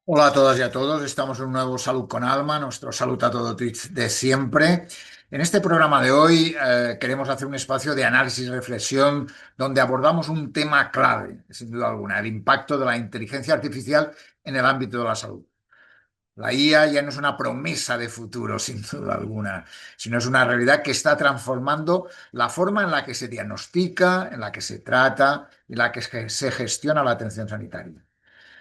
Hola a todas y a todos, estamos en un nuevo Salud con Alma, nuestro Salud a todo Twitch de siempre. En este programa de hoy queremos hacer un espacio de análisis y reflexión donde abordamos un tema clave, sin duda alguna, el impacto de la inteligencia artificial en el ámbito de la salud. La IA ya no es una promesa de futuro, sin duda alguna, sino es una realidad que está transformando la forma en la que se diagnostica, en la que se trata y en la que se gestiona la atención sanitaria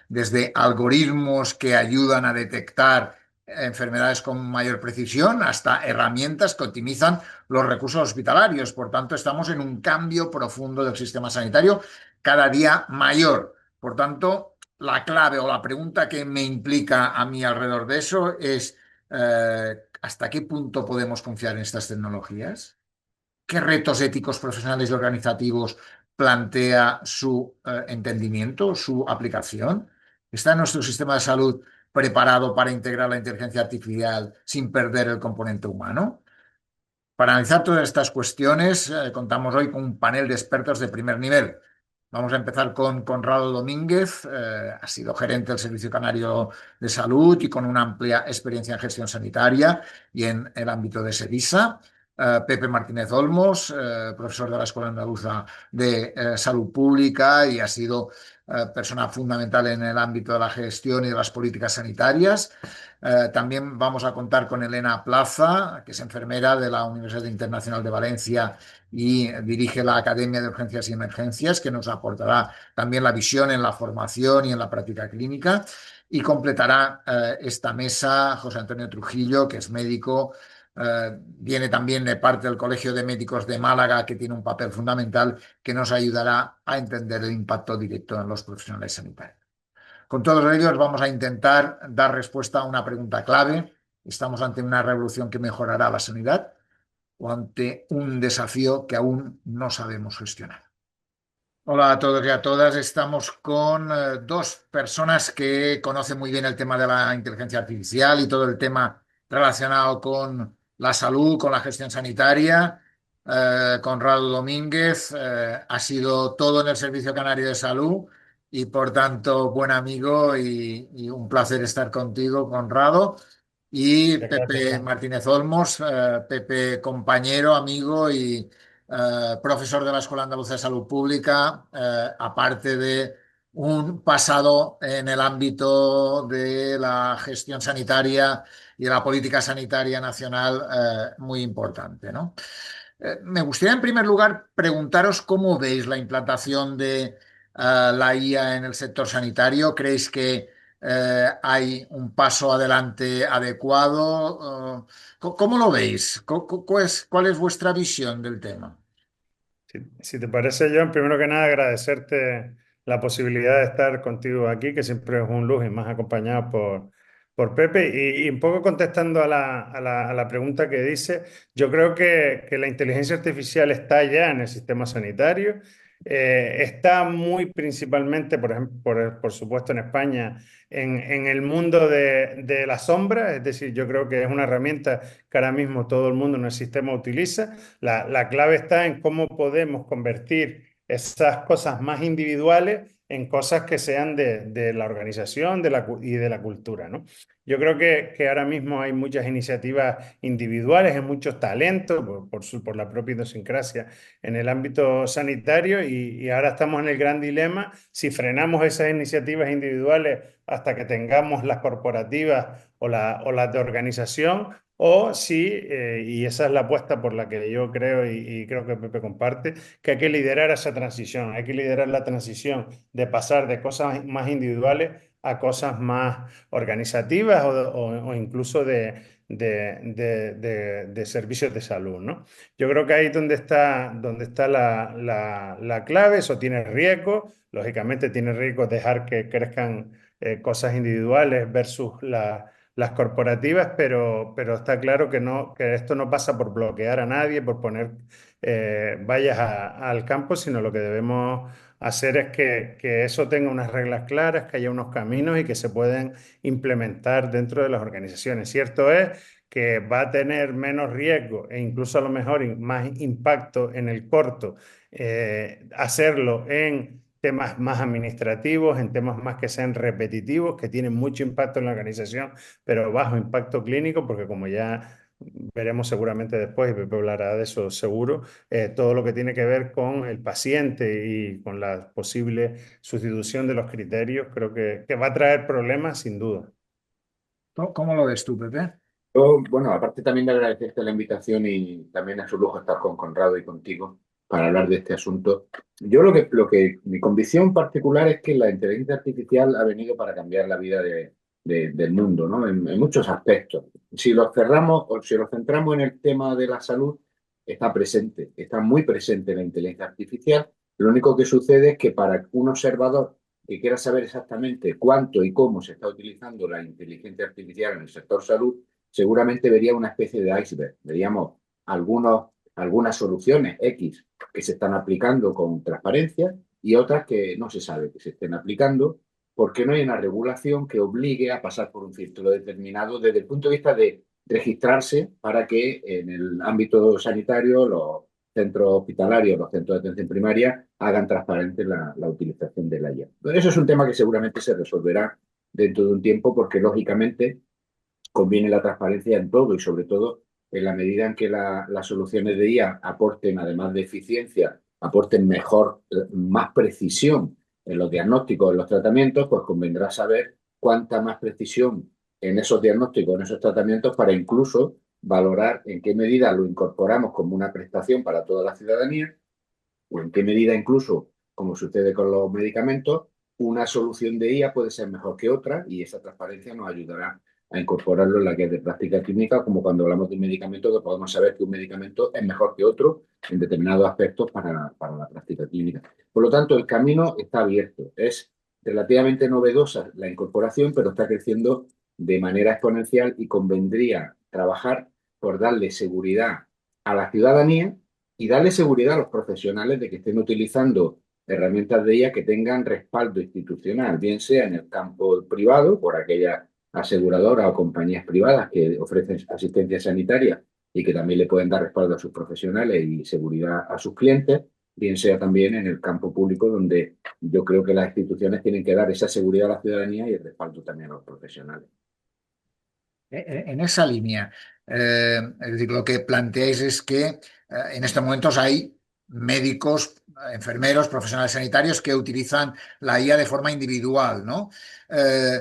desde algoritmos que ayudan a detectar enfermedades con mayor precisión hasta herramientas que optimizan los recursos hospitalarios. Por tanto, estamos en un cambio profundo del sistema sanitario cada día mayor. Por tanto, la clave o la pregunta que me implica a mí alrededor de eso es ¿hasta qué punto podemos confiar en estas tecnologías? ¿Qué retos éticos, profesionales y organizativos plantea su entendimiento, su aplicación? ¿Está nuestro sistema de salud preparado para integrar la inteligencia artificial sin perder el componente humano? Para analizar todas estas cuestiones, contamos hoy con un panel de expertos de primer nivel. Vamos a empezar con Conrado Domínguez, ha sido gerente del Servicio Canario de Salud y con una amplia experiencia en gestión sanitaria y en el ámbito de SEDISA. Pepe Martínez Olmos, profesor de la Escuela Andaluza de Salud Pública y ha sido persona fundamental en el ámbito de la gestión y de las políticas sanitarias. También vamos a contar con Elena Plaza, que es enfermera de la Universidad Internacional de Valencia y dirige la Academia de Urgencias y Emergencias, que nos aportará también la visión en la formación y en la práctica clínica. Y completará esta mesa José Antonio Trujillo, que es médico, viene también de parte del Colegio de Médicos de Málaga, que tiene un papel fundamental que nos ayudará a entender el impacto directo en los profesionales sanitarios. Con todos ellos vamos a intentar dar respuesta a una pregunta clave. ¿Estamos ante una revolución que mejorará la sanidad o ante un desafío que aún no sabemos gestionar? Hola a todos y a todas. Estamos con dos personas que conocen muy bien el tema de la inteligencia artificial y todo el tema relacionado con la salud, con la gestión sanitaria. Conrado Domínguez ha sido todo en el Servicio Canario de Salud y por tanto buen amigo y un placer estar contigo, Conrado. Y Muchas gracias, Pepe Juan. Martínez Olmos, Pepe compañero, amigo y profesor de la Escuela Andaluza de Salud Pública, aparte de un pasado en el ámbito de la gestión sanitaria y de la política sanitaria nacional muy importante, ¿no? Me gustaría en primer lugar preguntaros cómo veis la implantación de la IA en el sector sanitario. ¿Creéis que hay un paso adelante adecuado? ¿Cómo lo veis? ¿Cuál es vuestra visión del tema? Si te parece, John, primero que nada agradecerte la posibilidad de estar contigo aquí, que siempre es un lujo y más acompañado por Pepe. Y un poco contestando a la pregunta que dice, yo creo que la inteligencia artificial está ya en el sistema sanitario. Está muy principalmente, por ejemplo, por supuesto en España, en el mundo de la sombra, es decir, yo creo que es una herramienta que ahora mismo todo el mundo en el sistema utiliza. La clave está en cómo podemos convertir esas cosas más individuales en cosas que sean de la organización y de la cultura, ¿no? Yo creo que ahora mismo hay muchas iniciativas individuales, hay muchos talentos por la propia idiosincrasia en el ámbito sanitario y ahora estamos en el gran dilema si frenamos esas iniciativas individuales hasta que tengamos las corporativas o las de organización o sí, y esa es la apuesta por la que yo creo y creo que Pepe comparte, que hay que liderar esa transición, hay que liderar la transición de pasar de cosas más individuales a cosas más organizativas o incluso de servicios de salud, ¿no? Yo creo que ahí es donde está la clave, eso tiene riesgo, lógicamente tiene riesgo dejar que crezcan cosas individuales versus las corporativas, pero está claro que, no, que esto no pasa por bloquear a nadie, por poner vallas al campo, sino lo que debemos hacer es que eso tenga unas reglas claras, que haya unos caminos y que se pueden implementar dentro de las organizaciones. Cierto es que va a tener menos riesgo e incluso a lo mejor más impacto en el corto, hacerlo en temas más administrativos, en temas más que sean repetitivos, que tienen mucho impacto en la organización, pero bajo impacto clínico, porque como ya veremos seguramente después, y Pepe hablará de eso seguro, todo lo que tiene que ver con el paciente y con la posible sustitución de los criterios, creo que va a traer problemas sin duda. ¿Cómo lo ves tú, Pepe? Bueno, aparte también de agradecerte la invitación y también es un lujo estar con Conrado y contigo para hablar de este asunto. Yo mi convicción particular es que la inteligencia artificial ha venido para cambiar la vida del mundo, ¿no? En muchos aspectos. Si lo cerramos o si lo centramos en el tema de la salud, está presente, está muy presente la inteligencia artificial. Lo único que sucede es que para un observador que quiera saber exactamente cuánto y cómo se está utilizando la inteligencia artificial en el sector salud, seguramente vería una especie de iceberg. Veríamos algunas soluciones X que se están aplicando con transparencia y otras que no se sabe que se estén aplicando porque no hay una regulación que obligue a pasar por un filtro determinado desde el punto de vista de registrarse para que en el ámbito sanitario los centros hospitalarios, los centros de atención primaria hagan transparente la utilización de la IA. Pero eso es un tema que seguramente se resolverá dentro de un tiempo porque lógicamente conviene la transparencia en todo y sobre todo en la medida en que las soluciones de IA aporten, además de eficiencia, aporten más precisión en los diagnósticos, en los tratamientos, pues convendrá saber cuánta más precisión en esos diagnósticos, en esos tratamientos, para incluso valorar en qué medida lo incorporamos como una prestación para toda la ciudadanía o en qué medida incluso, como sucede con los medicamentos, una solución de IA puede ser mejor que otra y esa transparencia nos ayudará a incorporarlo en la guía de práctica clínica, como cuando hablamos de un medicamento, que podemos saber que un medicamento es mejor que otro en determinados aspectos para la práctica clínica. Por lo tanto, el camino está abierto. Es relativamente novedosa la incorporación, pero está creciendo de manera exponencial y convendría trabajar por darle seguridad a la ciudadanía y darle seguridad a los profesionales de que estén utilizando herramientas de IA que tengan respaldo institucional, bien sea en el campo privado, por aquellas aseguradoras o compañías privadas que ofrecen asistencia sanitaria y que también le pueden dar respaldo a sus profesionales y seguridad a sus clientes, bien sea también en el campo público, donde yo creo que las instituciones tienen que dar esa seguridad a la ciudadanía y el respaldo también a los profesionales. En esa línea, es decir, lo que planteáis es que en estos momentos hay médicos, enfermeros, profesionales sanitarios que utilizan la IA de forma individual, ¿no? Eh,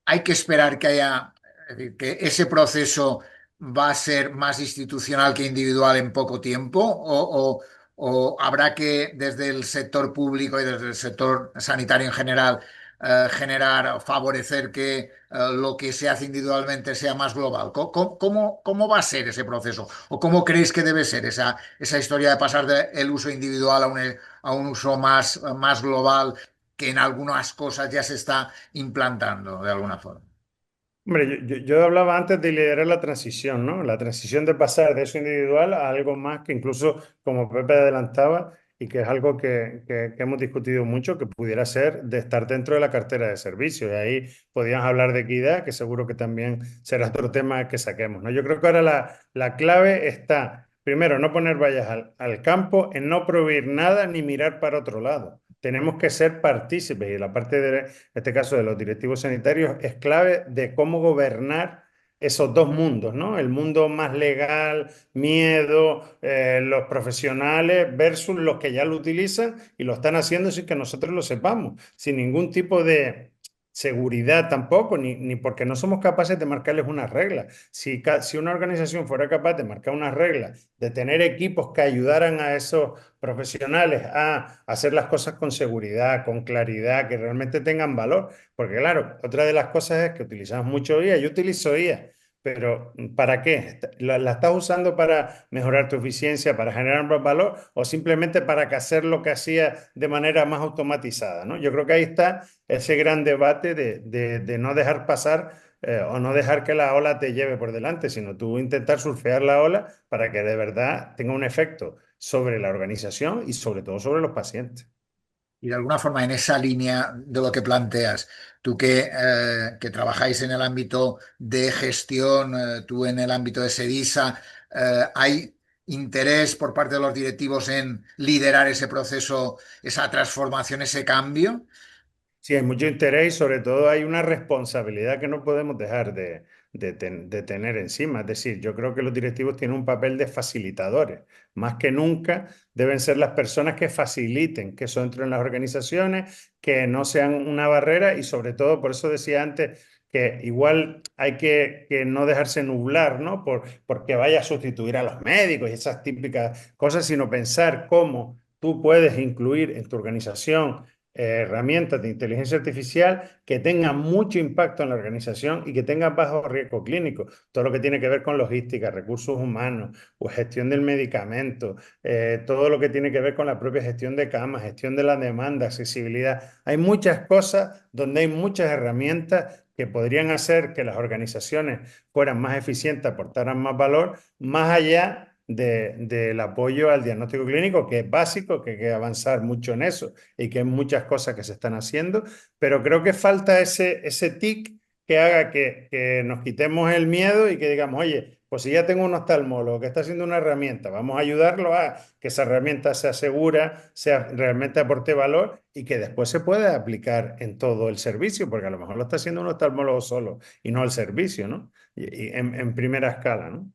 Hay que esperar que haya, es decir, que ese proceso va a ser más institucional que individual en poco tiempo, o habrá que desde el sector público y desde el sector sanitario en general generar o favorecer que lo que se hace individualmente sea más global. ¿Cómo va a ser ese proceso? ¿O cómo creéis que debe ser esa historia de pasar del uso individual a un uso más global que en algunas cosas ya se está implantando de alguna forma? Hombre, yo hablaba antes de liderar la transición, ¿no? La transición de pasar de eso individual a algo más que incluso, como Pepe adelantaba, y que es algo que hemos discutido mucho, que pudiera ser de estar dentro de la cartera de servicios. Y ahí podíamos hablar de equidad, que seguro que también será otro tema que saquemos, ¿no? Yo creo que ahora la clave está, primero, no poner vallas al campo, en no prohibir nada ni mirar para otro lado. Tenemos que ser partícipes y la parte de este caso de los directivos sanitarios, es clave de cómo gobernar esos dos mundos, ¿no? El mundo más legal, miedo, los profesionales versus los que ya lo utilizan y lo están haciendo sin que nosotros lo sepamos, sin ningún tipo de seguridad tampoco, ni porque no somos capaces de marcarles unas reglas. Si una organización fuera capaz de marcar unas reglas, de tener equipos que ayudaran a esos profesionales a hacer las cosas con seguridad, con claridad, que realmente tengan valor. Porque claro, otra de las cosas es que utilizamos mucho IA. Yo utilizo IA, pero ¿para qué? ¿La estás usando para mejorar tu eficiencia, para generar más valor o simplemente para hacer lo que hacía de manera más automatizada, ¿no? Yo creo que ahí está ese gran debate de no dejar pasar o no dejar que la ola te lleve por delante, sino tú intentar surfear la ola para que de verdad tenga un efecto sobre la organización y sobre todo sobre los pacientes. Y de alguna forma en esa línea de lo que planteas, tú que trabajáis en el ámbito de gestión, tú en el ámbito de SEDISA, ¿hay interés por parte de los directivos en liderar ese proceso, esa transformación, ese cambio? Sí, hay mucho interés y sobre todo hay una responsabilidad que no podemos dejar de tener encima. Es decir, yo creo que los directivos tienen un papel de facilitadores. Más que nunca deben ser las personas que faciliten que eso entre en las organizaciones, que no sean una barrera y sobre todo, por eso decía antes, que igual hay que no dejarse nublar, ¿no? Porque vaya a sustituir a los médicos y esas típicas cosas, sino pensar cómo tú puedes incluir en tu organización herramientas de inteligencia artificial que tengan mucho impacto en la organización y que tengan bajo riesgo clínico. Todo lo que tiene que ver con logística, recursos humanos o gestión del medicamento, todo lo que tiene que ver con la propia gestión de camas, gestión de la demanda, accesibilidad. Hay muchas cosas donde hay muchas herramientas que podrían hacer que las organizaciones fueran más eficientes, aportaran más valor, más allá del apoyo al diagnóstico clínico, que es básico, que hay que avanzar mucho en eso y que hay muchas cosas que se están haciendo, pero creo que falta ese tic que haga que nos quitemos el miedo y que digamos, oye, pues si ya tengo un oftalmólogo que está haciendo una herramienta, vamos a ayudarlo a que esa herramienta sea segura, sea realmente aporte valor y que después se pueda aplicar en todo el servicio, porque a lo mejor lo está haciendo un oftalmólogo solo y no el servicio, ¿no? Y en primera escala, ¿no?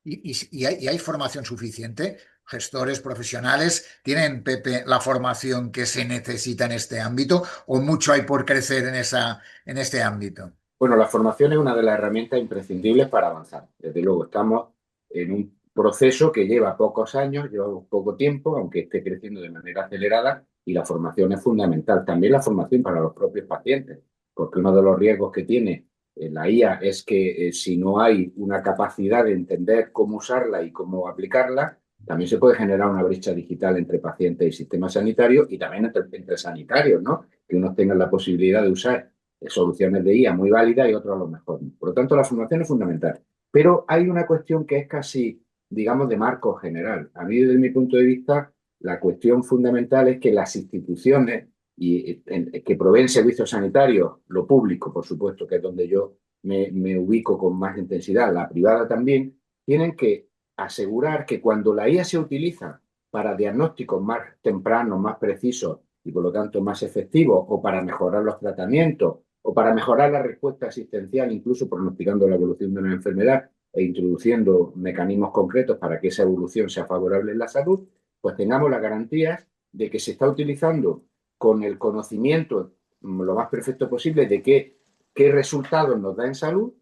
¿Y hay formación suficiente? ¿Gestores profesionales tienen, Pepe, la formación que se necesita en este ámbito o mucho hay por crecer en este ámbito? Bueno, la formación es una de las herramientas imprescindibles para avanzar. Desde luego, estamos en un proceso que lleva pocos años, lleva poco tiempo, aunque esté creciendo de manera acelerada, y la formación es fundamental. También la formación para los propios pacientes, porque uno de los riesgos que tiene la IA es que si no hay una capacidad de entender cómo usarla y cómo aplicarla, también se puede generar una brecha digital entre pacientes y sistema sanitario y también entre sanitarios, ¿no? Que unos tengan la posibilidad de usar soluciones de IA muy válidas y otros a lo mejor no. Por lo tanto, la formación es fundamental. Pero hay una cuestión que es casi, digamos, de marco general. A mí, desde mi punto de vista, la cuestión fundamental es que las instituciones que proveen servicios sanitarios, lo público, por supuesto, que es donde yo me ubico con más intensidad, la privada también, tienen que asegurar que cuando la IA se utiliza para diagnósticos más tempranos, más precisos y por lo tanto más efectivos, o para mejorar los tratamientos, o para mejorar la respuesta asistencial, incluso pronosticando la evolución de una enfermedad e introduciendo mecanismos concretos para que esa evolución sea favorable en la salud, pues tengamos las garantías de que se está utilizando con el conocimiento lo más perfecto posible de qué resultados nos da en salud,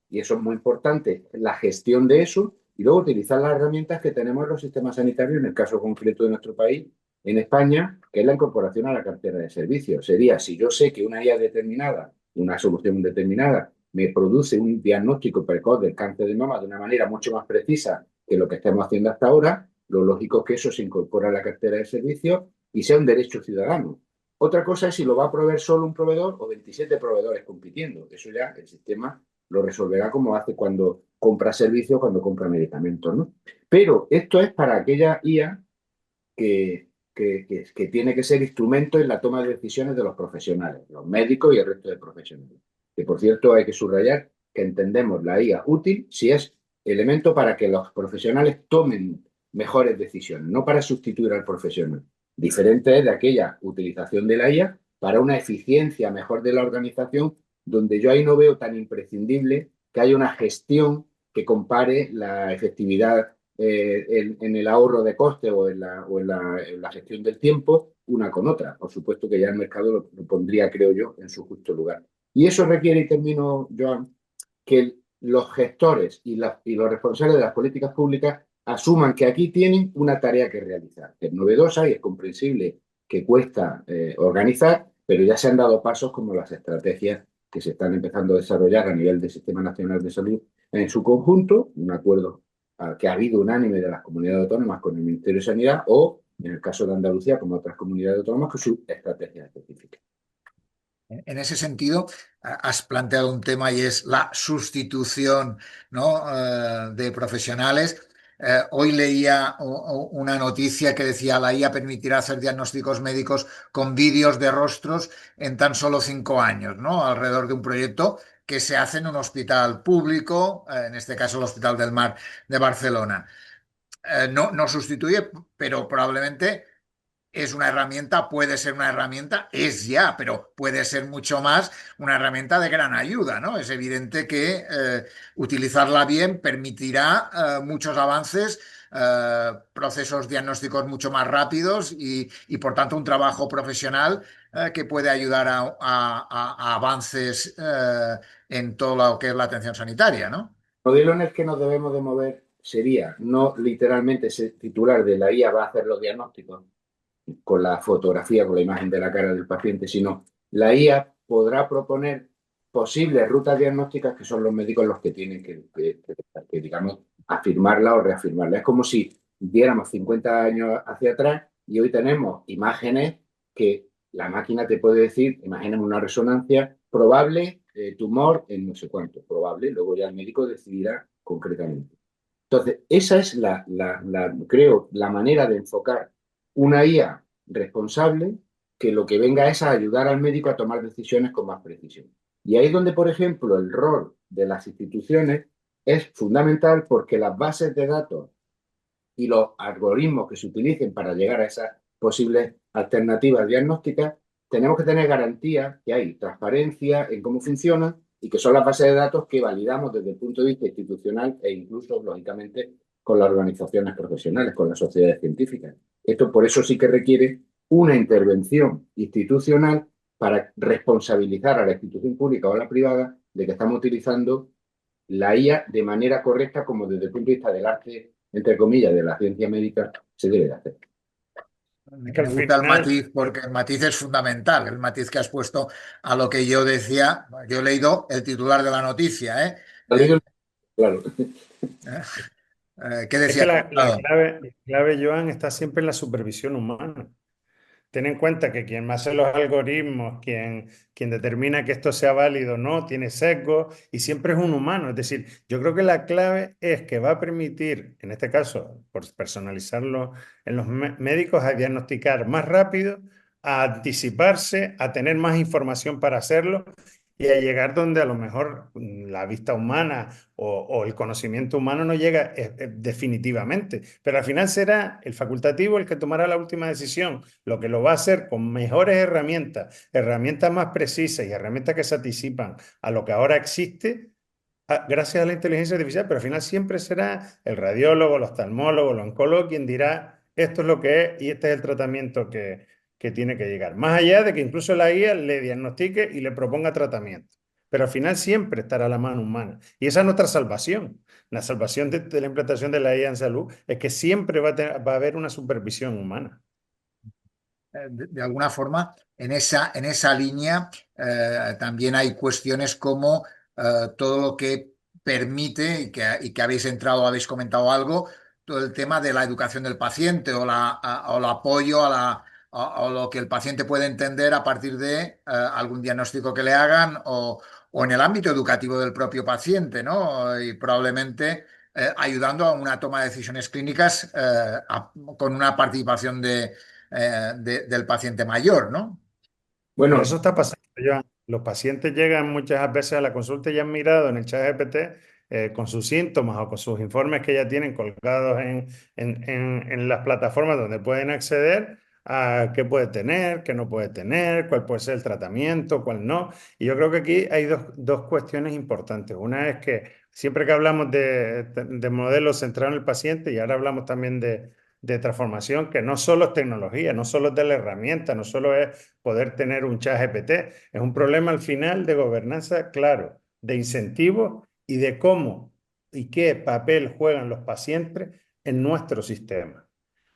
y eso es muy importante, la gestión de eso, y luego utilizar las herramientas que tenemos en los sistemas sanitarios, en el caso concreto de nuestro país, en España, que es la incorporación a la cartera de servicios. Sería, si yo sé que una IA determinada, una solución determinada, me produce un diagnóstico precoz del cáncer de mama de una manera mucho más precisa que lo que estamos haciendo hasta ahora, lo lógico es que eso se incorpore a la cartera de servicios y sea un derecho ciudadano. Otra cosa es si lo va a proveer solo un proveedor o 27 proveedores compitiendo. Eso ya el sistema lo resolverá como hace cuando compra servicios, cuando compra medicamentos, ¿no? Pero esto es para aquella IA que tiene que ser instrumento en la toma de decisiones de los profesionales, los médicos y el resto de profesionales. Que por cierto hay que subrayar que entendemos la IA útil si es elemento para que los profesionales tomen mejores decisiones, no para sustituir al profesional. Diferente es de aquella utilización de la IA para una eficiencia mejor de la organización, donde yo ahí no veo tan imprescindible que haya una gestión que compare la efectividad en el ahorro de coste o en la gestión del tiempo una con otra. Por supuesto que ya el mercado lo pondría, creo yo, en su justo lugar. Y eso requiere, y termino, Joan, que los gestores y los responsables de las políticas públicas asuman que aquí tienen una tarea que realizar, que es novedosa y es comprensible que cuesta organizar, pero ya se han dado pasos como las estrategias que se están empezando a desarrollar a nivel del Sistema Nacional de Salud en su conjunto, un acuerdo que ha habido unánime de las comunidades autónomas con el Ministerio de Sanidad o, en el caso de Andalucía, como otras comunidades autónomas, con su estrategia específica. En ese sentido, has planteado un tema y es la sustitución, ¿no? De profesionales. Hoy leía una noticia que decía la IA permitirá hacer diagnósticos médicos con vídeos de rostros en tan solo 5 años, ¿no? Alrededor de un proyecto que se hace en un hospital público, en este caso el Hospital del Mar de Barcelona. No sustituye, pero probablemente es una herramienta, puede ser una herramienta, es ya, pero puede ser mucho más una herramienta de gran ayuda, ¿no? Es evidente que utilizarla bien permitirá muchos avances, procesos diagnósticos mucho más rápidos y, por tanto, un trabajo profesional que puede ayudar a avances en todo lo que es la atención sanitaria, ¿no? El modelo en el que nos debemos de mover sería no literalmente ese titular de la IA va a hacer los diagnósticos con la fotografía, con la imagen de la cara del paciente, sino la IA podrá proponer posibles rutas diagnósticas que son los médicos los que tienen que, digamos, afirmarla o reafirmarla. Es como si diéramos 50 años hacia atrás y hoy tenemos imágenes que la máquina te puede decir, imaginemos una resonancia, probable tumor en no sé cuánto, probable, luego ya el médico decidirá concretamente. Entonces, esa es creo, la manera de enfocar una IA responsable que lo que venga es a ayudar al médico a tomar decisiones con más precisión. Y ahí es donde, por ejemplo, el rol de las instituciones es fundamental porque las bases de datos y los algoritmos que se utilicen para llegar a esas posibles alternativas diagnósticas, tenemos que tener garantía que hay transparencia en cómo funcionan y que son las bases de datos que validamos desde el punto de vista institucional e incluso, lógicamente, con las organizaciones profesionales, con las sociedades científicas. Esto por eso sí que requiere una intervención institucional para responsabilizar a la institución pública o a la privada de que estamos utilizando la IA de manera correcta como desde el punto de vista del arte, entre comillas, de la ciencia médica, se debe de hacer. Es que al Me gusta el final, matiz porque el matiz es fundamental, el matiz que has puesto a lo que yo decía. Yo he leído el titular de la noticia, ¿eh? Eh, Claro. ¿Qué es que decía? la clave, Joan, está siempre en la supervisión humana. Ten en cuenta que quien hace los algoritmos, quien determina que esto sea válido o no, tiene sesgo y siempre es un humano. Es decir, yo creo que la clave es que va a permitir, en este caso, por personalizarlo en los médicos, a diagnosticar más rápido, a anticiparse, a tener más información para hacerlo y a llegar donde a lo mejor la vista humana o el conocimiento humano no llega definitivamente. Pero al final será el facultativo el que tomará la última decisión, lo que lo va a hacer con mejores herramientas, herramientas más precisas y herramientas que se anticipan a lo que ahora existe. Gracias a la inteligencia artificial, pero al final siempre será el radiólogo, el oftalmólogo, el oncólogo quien dirá esto es lo que es y este es el tratamiento que tiene que llegar. Más allá de que incluso la guía le diagnostique y le proponga tratamiento. Pero al final siempre estará la mano humana. Y esa es nuestra salvación. La salvación de la implantación de la IA en salud es que siempre va a haber una supervisión humana. De alguna forma, en esa línea también hay cuestiones como todo lo que permite, y que habéis entrado, habéis comentado algo, todo el tema de la educación del paciente o el apoyo a lo que el paciente puede entender a partir de algún diagnóstico que le hagan o en el ámbito educativo del propio paciente, ¿no? Y probablemente ayudando a una toma de decisiones clínicas con una participación del paciente mayor, ¿no? Pero Bueno, eso está pasando ya. Los pacientes llegan muchas veces a la consulta y ya han mirado en el chat GPT con sus síntomas o con sus informes que ya tienen colgados en las plataformas donde pueden acceder a qué puede tener, qué no puede tener, cuál puede ser el tratamiento, cuál no. Y yo creo que aquí hay dos cuestiones importantes. Una es que siempre que hablamos de modelos centrados en el paciente, y ahora hablamos también de transformación, que no solo es tecnología, no solo es de la herramienta, no solo es poder tener un chat GPT. Es un problema al final de gobernanza, claro, de incentivos y de cómo y qué papel juegan los pacientes en nuestro sistema.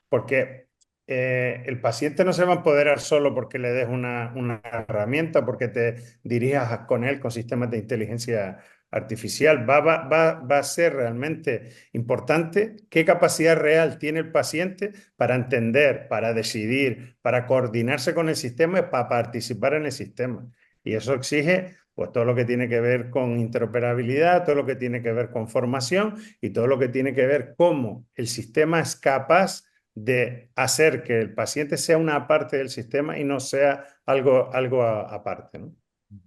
Porque el paciente no se va a empoderar solo porque le des una herramienta, porque te dirijas con él con sistemas de inteligencia artificial. Va a ser realmente importante qué capacidad real tiene el paciente para entender, para decidir, para coordinarse con el sistema y para participar en el sistema. Y eso exige pues todo lo que tiene que ver con interoperabilidad, todo lo que tiene que ver con formación y todo lo que tiene que ver cómo el sistema es capaz de hacer que el paciente sea una parte del sistema y no sea algo aparte, ¿no?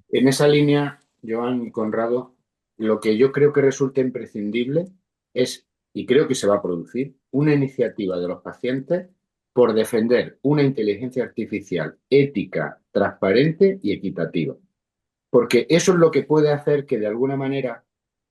En esa línea, Joan y Conrado, lo que yo creo que resulta imprescindible es, y creo que se va a producir, una iniciativa de los pacientes por defender una inteligencia artificial ética, transparente y equitativa. Porque eso es lo que puede hacer que de alguna manera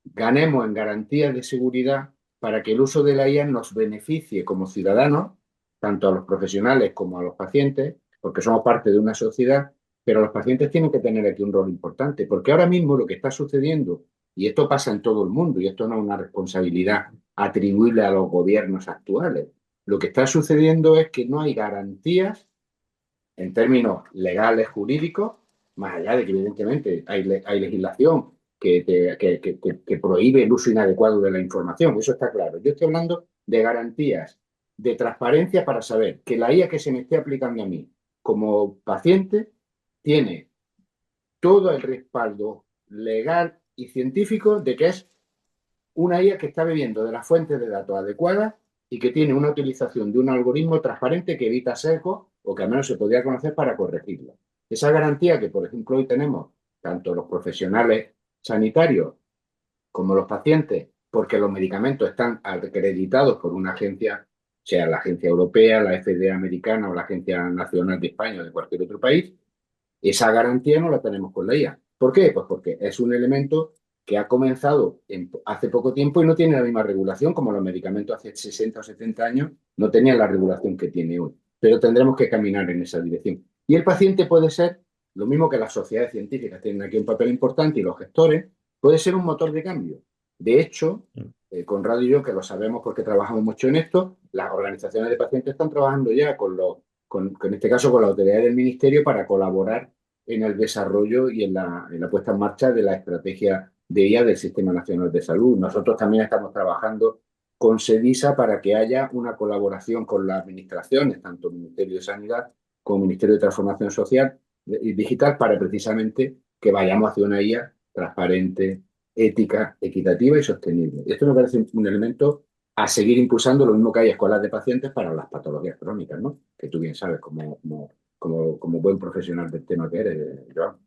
ganemos en garantías de seguridad para que el uso de la IA nos beneficie como ciudadanos, tanto a los profesionales como a los pacientes, porque somos parte de una sociedad, pero los pacientes tienen que tener aquí un rol importante, porque ahora mismo lo que está sucediendo, y esto pasa en todo el mundo, y esto no es una responsabilidad atribuible a los gobiernos actuales, lo que está sucediendo es que no hay garantías en términos legales, jurídicos, más allá de que evidentemente hay legislación que prohíbe el uso inadecuado de la información, eso está claro. Yo estoy hablando de garantías de transparencia para saber que la IA que se me esté aplicando a mí como paciente tiene todo el respaldo legal y científico de que es una IA que está bebiendo de las fuentes de datos adecuadas y que tiene una utilización de un algoritmo transparente que evita sesgos o que al menos se podría conocer para corregirlo. Esa garantía que, por ejemplo, hoy tenemos tanto los profesionales sanitarios como los pacientes, porque los medicamentos están acreditados por una agencia, sea la agencia europea, la FDA americana o la agencia nacional de España o de cualquier otro país, esa garantía no la tenemos con la IA. ¿Por qué? Pues porque es un elemento que ha comenzado hace poco tiempo y no tiene la misma regulación como los medicamentos hace 60 o 70 años no tenían la regulación que tiene hoy. Pero tendremos que caminar en esa dirección. Y el paciente puede ser, lo mismo que las sociedades científicas tienen aquí un papel importante y los gestores, puede ser un motor de cambio. De hecho, Conrado y yo, que lo sabemos porque trabajamos mucho en esto, las organizaciones de pacientes están trabajando ya en este caso con la autoridad del ministerio para colaborar en el desarrollo y en la puesta en marcha de la estrategia de IA del Sistema Nacional de Salud. Nosotros también estamos trabajando con SEDISA para que haya una colaboración con las administraciones, tanto el Ministerio de Sanidad como el Ministerio de Transformación Social y Digital, para precisamente que vayamos hacia una IA transparente, ética, equitativa y sostenible. Esto me parece un elemento a seguir impulsando, lo mismo que hay escuelas de pacientes para las patologías crónicas, ¿no? Que tú bien sabes como buen profesional del tema que eres, Joan.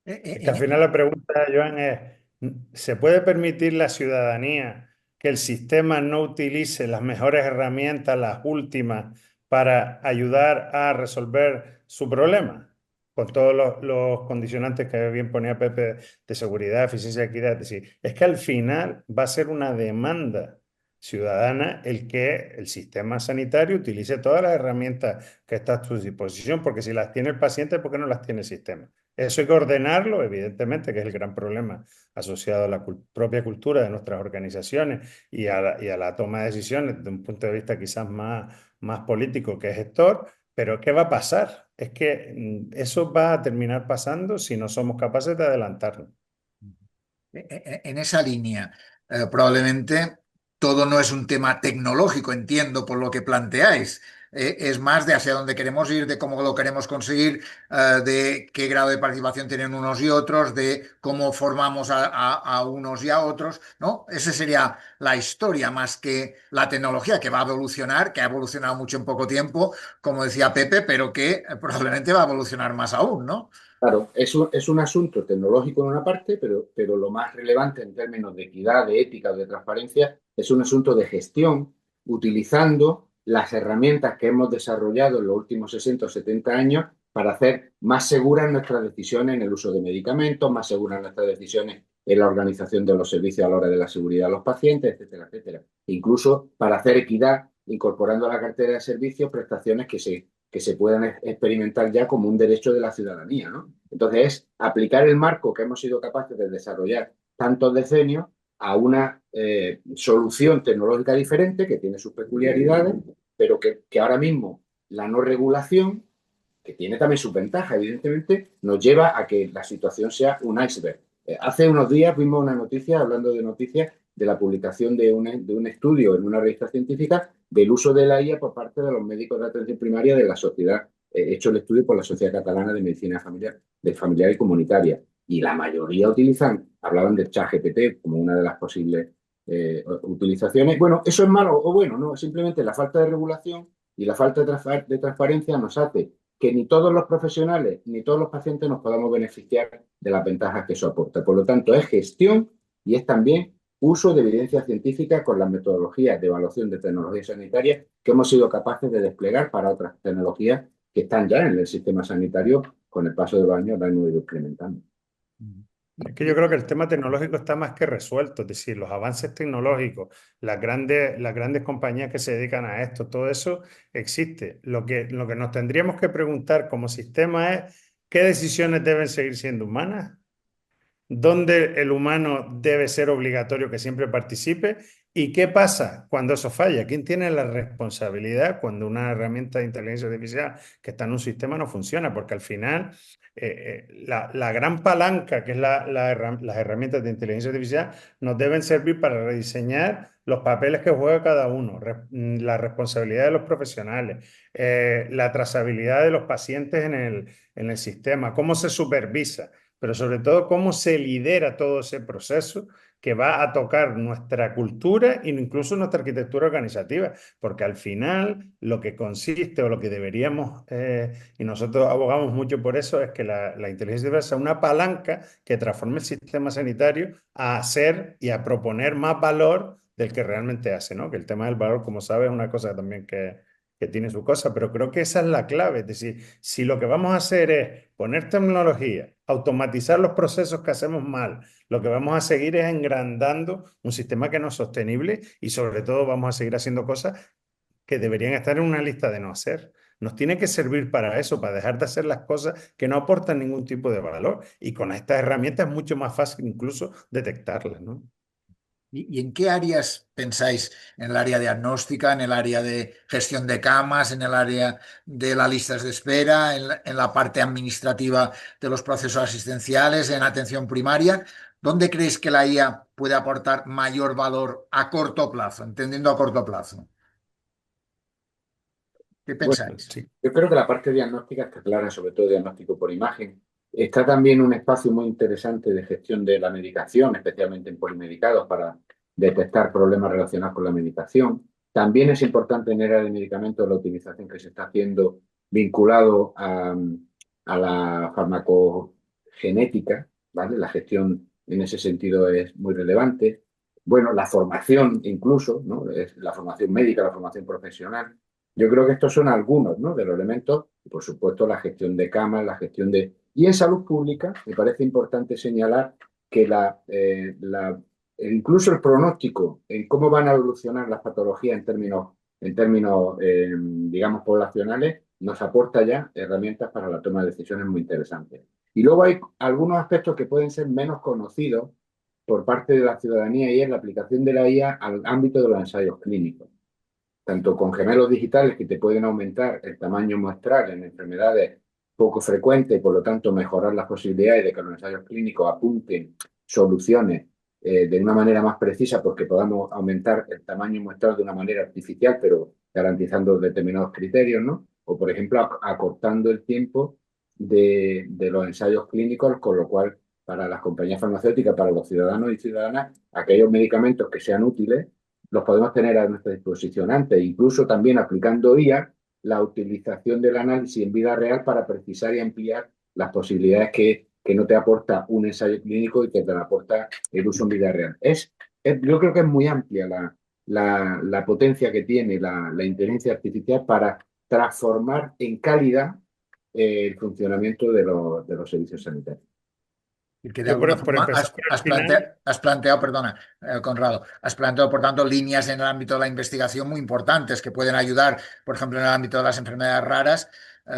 Es que al final la pregunta, Joan, es, ¿se puede permitir la ciudadanía que el sistema no utilice las mejores herramientas, las últimas, para ayudar a resolver su problema? Con todos los condicionantes que bien ponía Pepe de seguridad, eficiencia, equidad. Es decir, es que al final va a ser una demanda ciudadana el que el sistema sanitario utilice todas las herramientas que están a su disposición, porque si las tiene el paciente, ¿por qué no las tiene el sistema? Eso hay que ordenarlo, evidentemente, que es el gran problema asociado a la propia cultura de nuestras organizaciones y a la toma de decisiones desde un punto de vista quizás más político que gestor. Pero ¿qué va a pasar? Es que eso va a terminar pasando si no somos capaces de adelantarnos. En esa línea, probablemente todo no es un tema tecnológico, entiendo por lo que planteáis. Es más de hacia dónde queremos ir, de cómo lo queremos conseguir, de qué grado de participación tienen unos y otros, de cómo formamos a unos y a otros, ¿no? Esa sería la historia más que la tecnología que va a evolucionar, que ha evolucionado mucho en poco tiempo, como decía Pepe, pero que probablemente va a evolucionar más aún, ¿no? Claro, es un asunto tecnológico en una parte, pero lo más relevante en términos de equidad, de ética o de transparencia es un asunto de gestión, utilizando las herramientas que hemos desarrollado en los últimos 60 o 70 años para hacer más seguras nuestras decisiones en el uso de medicamentos, más seguras nuestras decisiones en la organización de los servicios a la hora de la seguridad de los pacientes, etcétera, etcétera. Incluso para hacer equidad, incorporando a la cartera de servicios prestaciones que se puedan experimentar ya como un derecho de la ciudadanía, ¿no? Entonces es aplicar el marco que hemos sido capaces de desarrollar tantos decenios a una solución tecnológica diferente que tiene sus peculiaridades, pero que ahora mismo la no regulación, que tiene también sus ventajas, evidentemente, nos lleva a que la situación sea un iceberg. Hace unos días vimos una noticia, hablando de noticias, de la publicación de un estudio en una revista científica del uso de la IA por parte de los médicos de atención primaria de la sociedad, hecho el estudio por la Sociedad Catalana de Medicina Familiar y Comunitaria. y la mayoría hablaban del ChatGPT como una de las posibles utilizaciones. Bueno, ¿eso es malo o bueno? No, simplemente la falta de regulación y la falta de transparencia nos hace que ni todos los profesionales ni todos los pacientes nos podamos beneficiar de las ventajas que eso aporta. Por lo tanto, es gestión y es también uso de evidencia científica con las metodologías de evaluación de tecnologías sanitarias que hemos sido capaces de desplegar para otras tecnologías que están ya en el sistema sanitario. Con el paso de los años la hemos ido incrementando. Es que yo creo que el tema tecnológico está más que resuelto, es decir, los avances tecnológicos, las grandes compañías que se dedican a esto, todo eso existe. Lo que nos tendríamos que preguntar como sistema es qué decisiones deben seguir siendo humanas, dónde el humano debe ser obligatorio que siempre participe y qué pasa cuando eso falla. ¿Quién tiene la responsabilidad cuando una herramienta de inteligencia artificial que está en un sistema no funciona? Porque al final la gran palanca que es las herramientas de inteligencia artificial nos deben servir para rediseñar los papeles que juega cada uno, la responsabilidad de los profesionales, la trazabilidad de los pacientes en el sistema, cómo se supervisa, pero sobre todo cómo se lidera todo ese proceso que va a tocar nuestra cultura e incluso nuestra arquitectura organizativa, porque al final lo que consiste o lo que deberíamos, y nosotros abogamos mucho por eso, es que la inteligencia artificial sea una palanca que transforme el sistema sanitario a hacer y a proponer más valor del que realmente hace, ¿no? Que el tema del valor, como sabes, es una cosa también que tiene su cosa, pero creo que esa es la clave. Es decir, si lo que vamos a hacer es poner tecnología, automatizar los procesos que hacemos mal, lo que vamos a seguir es engrandando un sistema que no es sostenible y sobre todo vamos a seguir haciendo cosas que deberían estar en una lista de no hacer. Nos tiene que servir para eso, para dejar de hacer las cosas que no aportan ningún tipo de valor. Y con estas herramientas es mucho más fácil incluso detectarlas, ¿no? ¿Y en qué áreas pensáis? ¿En el área diagnóstica, en el área de gestión de camas, en el área de las listas de espera, en la parte administrativa de los procesos asistenciales, en atención primaria? ¿Dónde creéis que la IA puede aportar mayor valor a corto plazo, entendiendo a corto plazo? ¿Qué Bueno, pensáis? Sí. yo creo que la parte diagnóstica está clara, sobre todo diagnóstico por imagen. Está también un espacio muy interesante de gestión de la medicación, especialmente en polimedicados, para detectar problemas relacionados con la medicación. También es importante en era de medicamentos la utilización que se está haciendo vinculado a la farmacogenética, ¿vale? La gestión en ese sentido es muy relevante. Bueno, la formación incluso, ¿no? Es la formación médica, la formación profesional. Yo creo que estos son algunos, ¿no?, de los elementos, y por supuesto la gestión de camas, la gestión de... Y en salud pública me parece importante señalar que incluso el pronóstico en cómo van a evolucionar las patologías en términos, digamos, poblacionales, nos aporta ya herramientas para la toma de decisiones muy interesantes. Y luego hay algunos aspectos que pueden ser menos conocidos por parte de la ciudadanía y es la aplicación de la IA al ámbito de los ensayos clínicos tanto con gemelos digitales que te pueden aumentar el tamaño muestral en enfermedades poco frecuentes y por lo tanto mejorar las posibilidades de que los ensayos clínicos apunten soluciones de una manera más precisa porque podamos aumentar el tamaño muestral de una manera artificial, pero garantizando determinados criterios, ¿no? O, por ejemplo, acortando el tiempo de los ensayos clínicos, con lo cual, para las compañías farmacéuticas, para los ciudadanos y ciudadanas, aquellos medicamentos que sean útiles los podemos tener a nuestra disposición antes, incluso también aplicando IA, la utilización del análisis en vida real para precisar y ampliar las posibilidades que no te aporta un ensayo clínico y que te aporta el uso en vida real. Yo creo que es muy amplia la potencia que tiene la inteligencia artificial para transformar en calidad el funcionamiento de los servicios sanitarios. Y que de Yo alguna por forma empezar por el final, has planteado, perdona, Conrado, has planteado, por tanto, líneas en el ámbito de la investigación muy importantes que pueden ayudar, por ejemplo, en el ámbito de las enfermedades raras,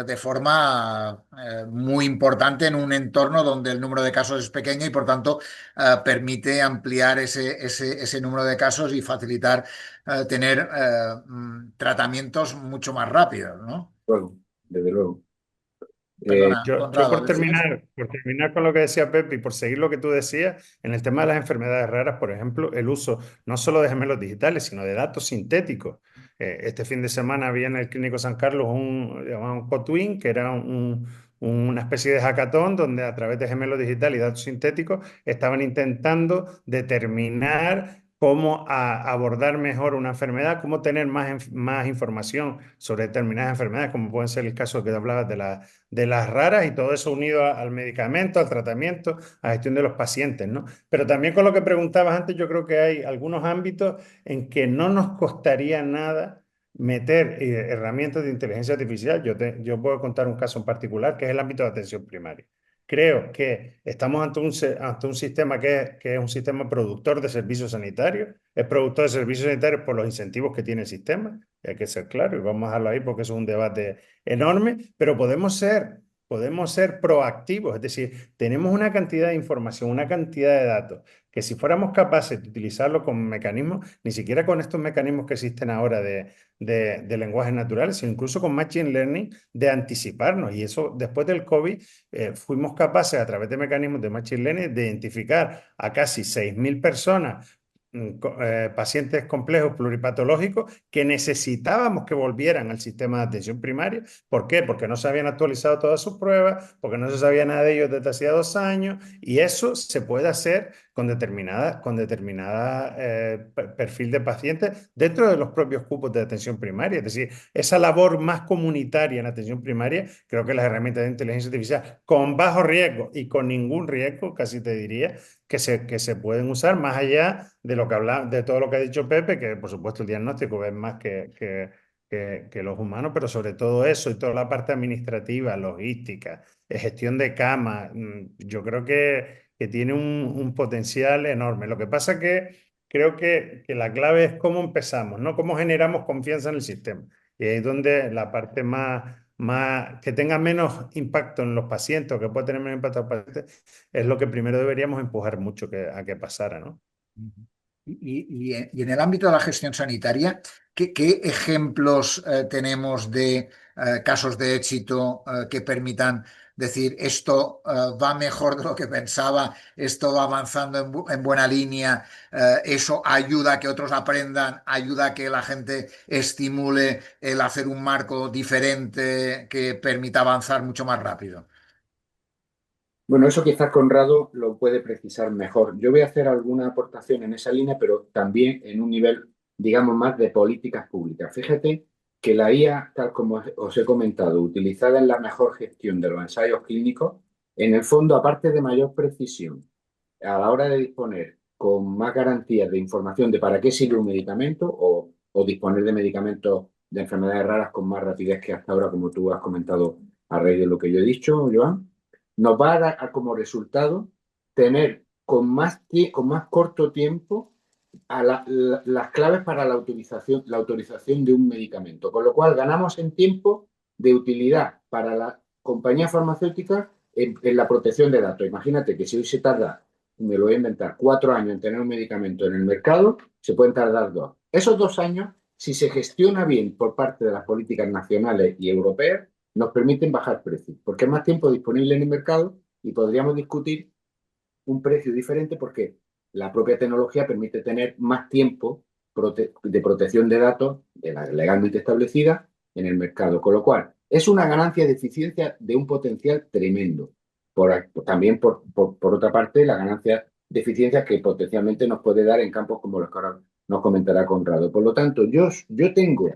de forma muy importante en un entorno donde el número de casos es pequeño y, por tanto, permite ampliar ese número de casos y facilitar tener tratamientos mucho más rápidos, ¿no? Luego, desde luego. Perdona, yo Conrado, ¿decías? por terminar con lo que decía Pepe y por seguir lo que tú decías, en el tema de las enfermedades raras, por ejemplo, el uso no solo de gemelos digitales, sino de datos sintéticos. Este fin de semana había en el Clínico San Carlos un CoTwin, que era una especie de hackathon donde a través de gemelos digital y datos sintéticos estaban intentando determinar cómo abordar mejor una enfermedad, cómo tener más información sobre determinadas enfermedades, como pueden ser el caso que hablabas de las raras y todo eso unido al medicamento, al tratamiento, a gestión de los pacientes, ¿no? Pero también con lo que preguntabas antes, yo creo que hay algunos ámbitos en que no nos costaría nada meter herramientas de inteligencia artificial. Yo puedo contar un caso en particular, que es el ámbito de atención primaria. Creo que estamos ante un sistema que es un sistema productor de servicios sanitarios. Es productor de servicios sanitarios por los incentivos que tiene el sistema, y hay que ser claro, y vamos a dejarlo ahí porque eso es un debate enorme, pero podemos ser proactivos, es decir, tenemos una cantidad de información, una cantidad de datos, que si fuéramos capaces de utilizarlo como mecanismos, ni siquiera con estos mecanismos que existen ahora de lenguajes naturales, sino incluso con Machine Learning, de anticiparnos. Y eso, después del COVID, fuimos capaces, a través de mecanismos de Machine Learning, de identificar a casi 6.000 personas, pacientes complejos pluripatológicos que necesitábamos que volvieran al sistema de atención primaria. ¿Por qué? Porque no se habían actualizado todas sus pruebas, porque no se sabía nada de ellos desde hacía 2 años, y eso se puede hacer con determinada perfil de pacientes dentro de los propios cupos de atención primaria. Es decir, esa labor más comunitaria en atención primaria, creo que las herramientas de inteligencia artificial con bajo riesgo y con ningún riesgo, casi te diría, que se pueden usar más allá de lo que de todo lo que ha dicho Pepe, que por supuesto el diagnóstico es más que los humanos, pero sobre todo eso y toda la parte administrativa, logística, gestión de camas, yo creo que tiene un potencial enorme. Lo que pasa es que creo que la clave es cómo empezamos, ¿no? Cómo generamos confianza en el sistema. Y ahí es donde la parte que tenga menos impacto en los pacientes o que pueda tener menos impacto en los pacientes es lo que primero deberíamos empujar mucho a que pasara, ¿no? Y en el ámbito de la gestión sanitaria, ¿qué ejemplos tenemos de casos de éxito que permitan decir esto va mejor de lo que pensaba, esto va avanzando en buena línea, eso ayuda a que otros aprendan, ayuda a que la gente estimule el hacer un marco diferente que permita avanzar mucho más rápido? Bueno, eso quizás Conrado lo puede precisar mejor. Yo voy a hacer alguna aportación en esa línea, pero también en un nivel, digamos, más de políticas públicas. Fíjate que la IA, tal como os he comentado, utilizada en la mejor gestión de los ensayos clínicos, en el fondo, aparte de mayor precisión a la hora de disponer con más garantías de información de para qué sirve un medicamento o disponer de medicamentos de enfermedades raras con más rapidez que hasta ahora, como tú has comentado a raíz de lo que yo he dicho, Joan, nos va a dar como resultado tener con más corto tiempo las claves para la autorización de un medicamento, con lo cual ganamos en tiempo de utilidad para la compañía farmacéutica en la protección de datos. Imagínate que si hoy se tarda, me lo voy a inventar, 4 años en tener un medicamento en el mercado, se pueden tardar 2. Esos 2 años, si se gestiona bien por parte de las políticas nacionales y europeas, nos permiten bajar precios, porque es más tiempo disponible en el mercado y podríamos discutir un precio diferente porque la propia tecnología permite tener más tiempo de protección de datos de la legalmente establecida en el mercado. Con lo cual, es una ganancia de eficiencia de un potencial tremendo. También, por otra parte, la ganancia de eficiencia que potencialmente nos puede dar en campos como los que ahora nos comentará Conrado. Por lo tanto, yo tengo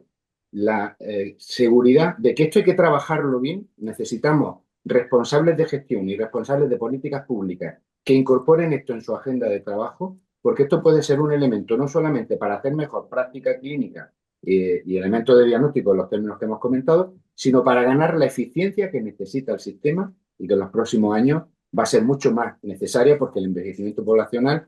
la seguridad de que esto hay que trabajarlo bien. Necesitamos responsables de gestión y responsables de políticas públicas que incorporen esto en su agenda de trabajo, porque esto puede ser un elemento no solamente para hacer mejor práctica clínica y elementos de diagnóstico en los términos que hemos comentado, sino para ganar la eficiencia que necesita el sistema y que en los próximos años va a ser mucho más necesaria porque el envejecimiento poblacional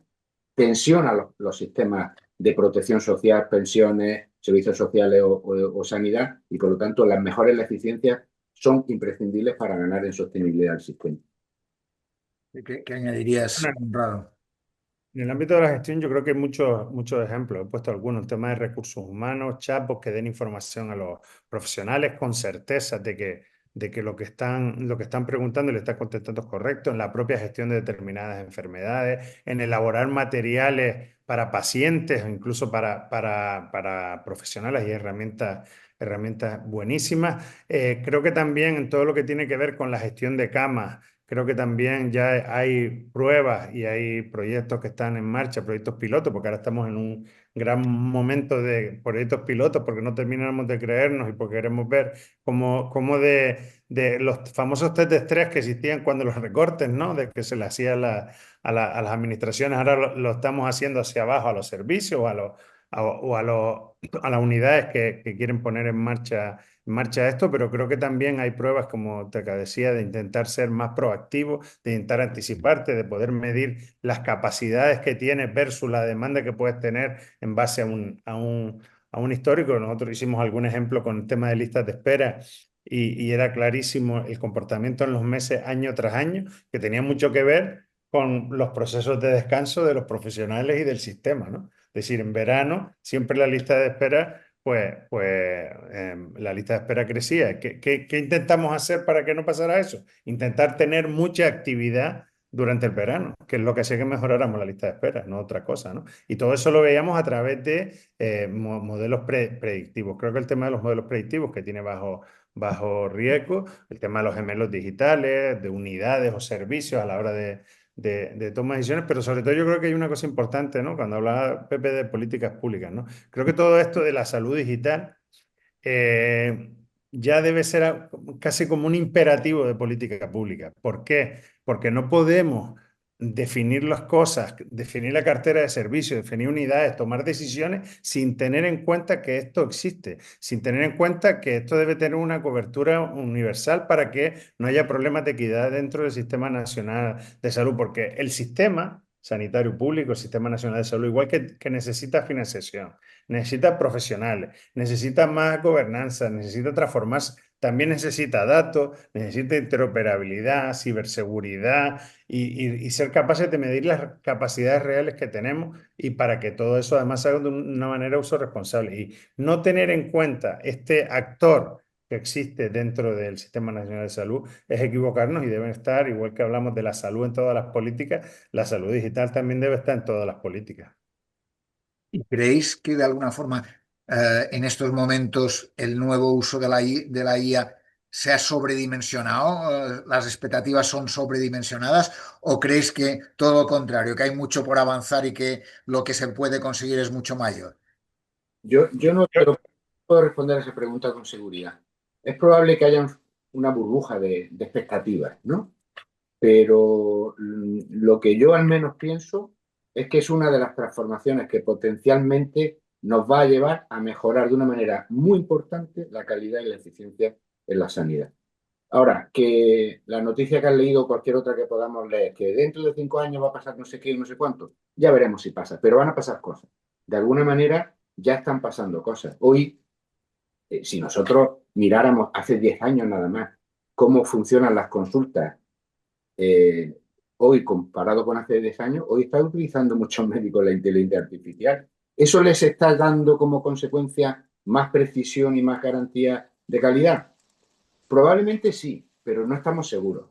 tensiona los sistemas de protección social, pensiones, servicios sociales o sanidad y por lo tanto las mejoras en la eficiencia son imprescindibles para ganar en sostenibilidad del sistema. ¿Qué añadirías, Bueno, Conrado? en el ámbito de la gestión yo creo que hay muchos ejemplos. He puesto algunos, temas de recursos humanos, chatbots que den información a los profesionales con certeza de que lo que están preguntando y le están contestando es correcto, en la propia gestión de determinadas enfermedades, en elaborar materiales para pacientes o incluso para profesionales y herramientas buenísimas. Creo que también en todo lo que tiene que ver con la gestión de camas, creo que también ya hay pruebas y hay proyectos que están en marcha, proyectos pilotos, porque ahora estamos en un gran momento de proyectos pilotos porque no terminamos de creernos y porque queremos ver cómo de los famosos test de estrés que existían cuando los recortes, ¿no? De que se le hacía a las administraciones, ahora lo estamos haciendo hacia abajo a los servicios o a las unidades que quieren poner en marcha esto, pero creo que también hay pruebas, como te decía, de intentar ser más proactivo, de intentar anticiparte, de poder medir las capacidades que tienes versus la demanda que puedes tener en base a un histórico. Nosotros hicimos algún ejemplo con el tema de listas de espera y era clarísimo el comportamiento en los meses año tras año, que tenía mucho que ver con los procesos de descanso de los profesionales y del sistema, ¿no? Es decir, en verano siempre la lista de espera, la lista de espera crecía. ¿Qué intentamos hacer para que no pasara eso? Intentar tener mucha actividad durante el verano, que es lo que hacía que mejoráramos la lista de espera, no otra cosa, ¿no? Y todo eso lo veíamos a través de modelos predictivos. Creo que el tema de los modelos predictivos que tiene bajo riesgo, el tema de los gemelos digitales, de unidades o servicios a la hora de toma de decisiones, pero sobre todo yo creo que hay una cosa importante, ¿no? Cuando hablaba Pepe de políticas públicas, ¿no? Creo que todo esto de la salud digital eh, ya debe ser casi como un imperativo de política pública. ¿Por qué? Porque no podemos definir las cosas, definir la cartera de servicios, definir unidades, tomar decisiones sin tener en cuenta que esto existe, sin tener en cuenta que esto debe tener una cobertura universal para que no haya problemas de equidad dentro del Sistema Nacional de Salud, porque el sistema sanitario público, el Sistema Nacional de Salud, igual que necesita financiación, necesita profesionales, necesita más gobernanza, necesita transformarse, también necesita datos, necesita interoperabilidad, ciberseguridad y ser capaces de medir las capacidades reales que tenemos y para que todo eso además se haga de una manera uso responsable. Y no tener en cuenta este actor que existe dentro del Sistema Nacional de Salud es equivocarnos y deben estar, igual que hablamos de la salud en todas las políticas, la salud digital también debe estar en todas las políticas. ¿Y creéis que de alguna forma en estos momentos el nuevo uso de la IA se ha sobredimensionado? ¿Las expectativas son sobredimensionadas? ¿O creéis que todo lo contrario, que hay mucho por avanzar y que lo que se puede conseguir es mucho mayor? Yo no te lo puedo responder a esa pregunta con seguridad. Es probable que haya una burbuja de expectativas, ¿no? Pero lo que yo al menos pienso es que es una de las transformaciones que potencialmente nos va a llevar a mejorar de una manera muy importante la calidad y la eficiencia en la sanidad. Ahora, que la noticia que has leído o cualquier otra que podamos leer, que dentro de 5 años va a pasar no sé qué, no sé cuánto, ya veremos si pasa, pero van a pasar cosas. De alguna manera ya están pasando cosas. Hoy, si nosotros miráramos hace 10 años nada más cómo funcionan las consultas, eh, hoy comparado con hace 10 años, hoy están utilizando muchos médicos la inteligencia artificial. ¿Eso les está dando como consecuencia más precisión y más garantía de calidad? Probablemente sí, pero no estamos seguros.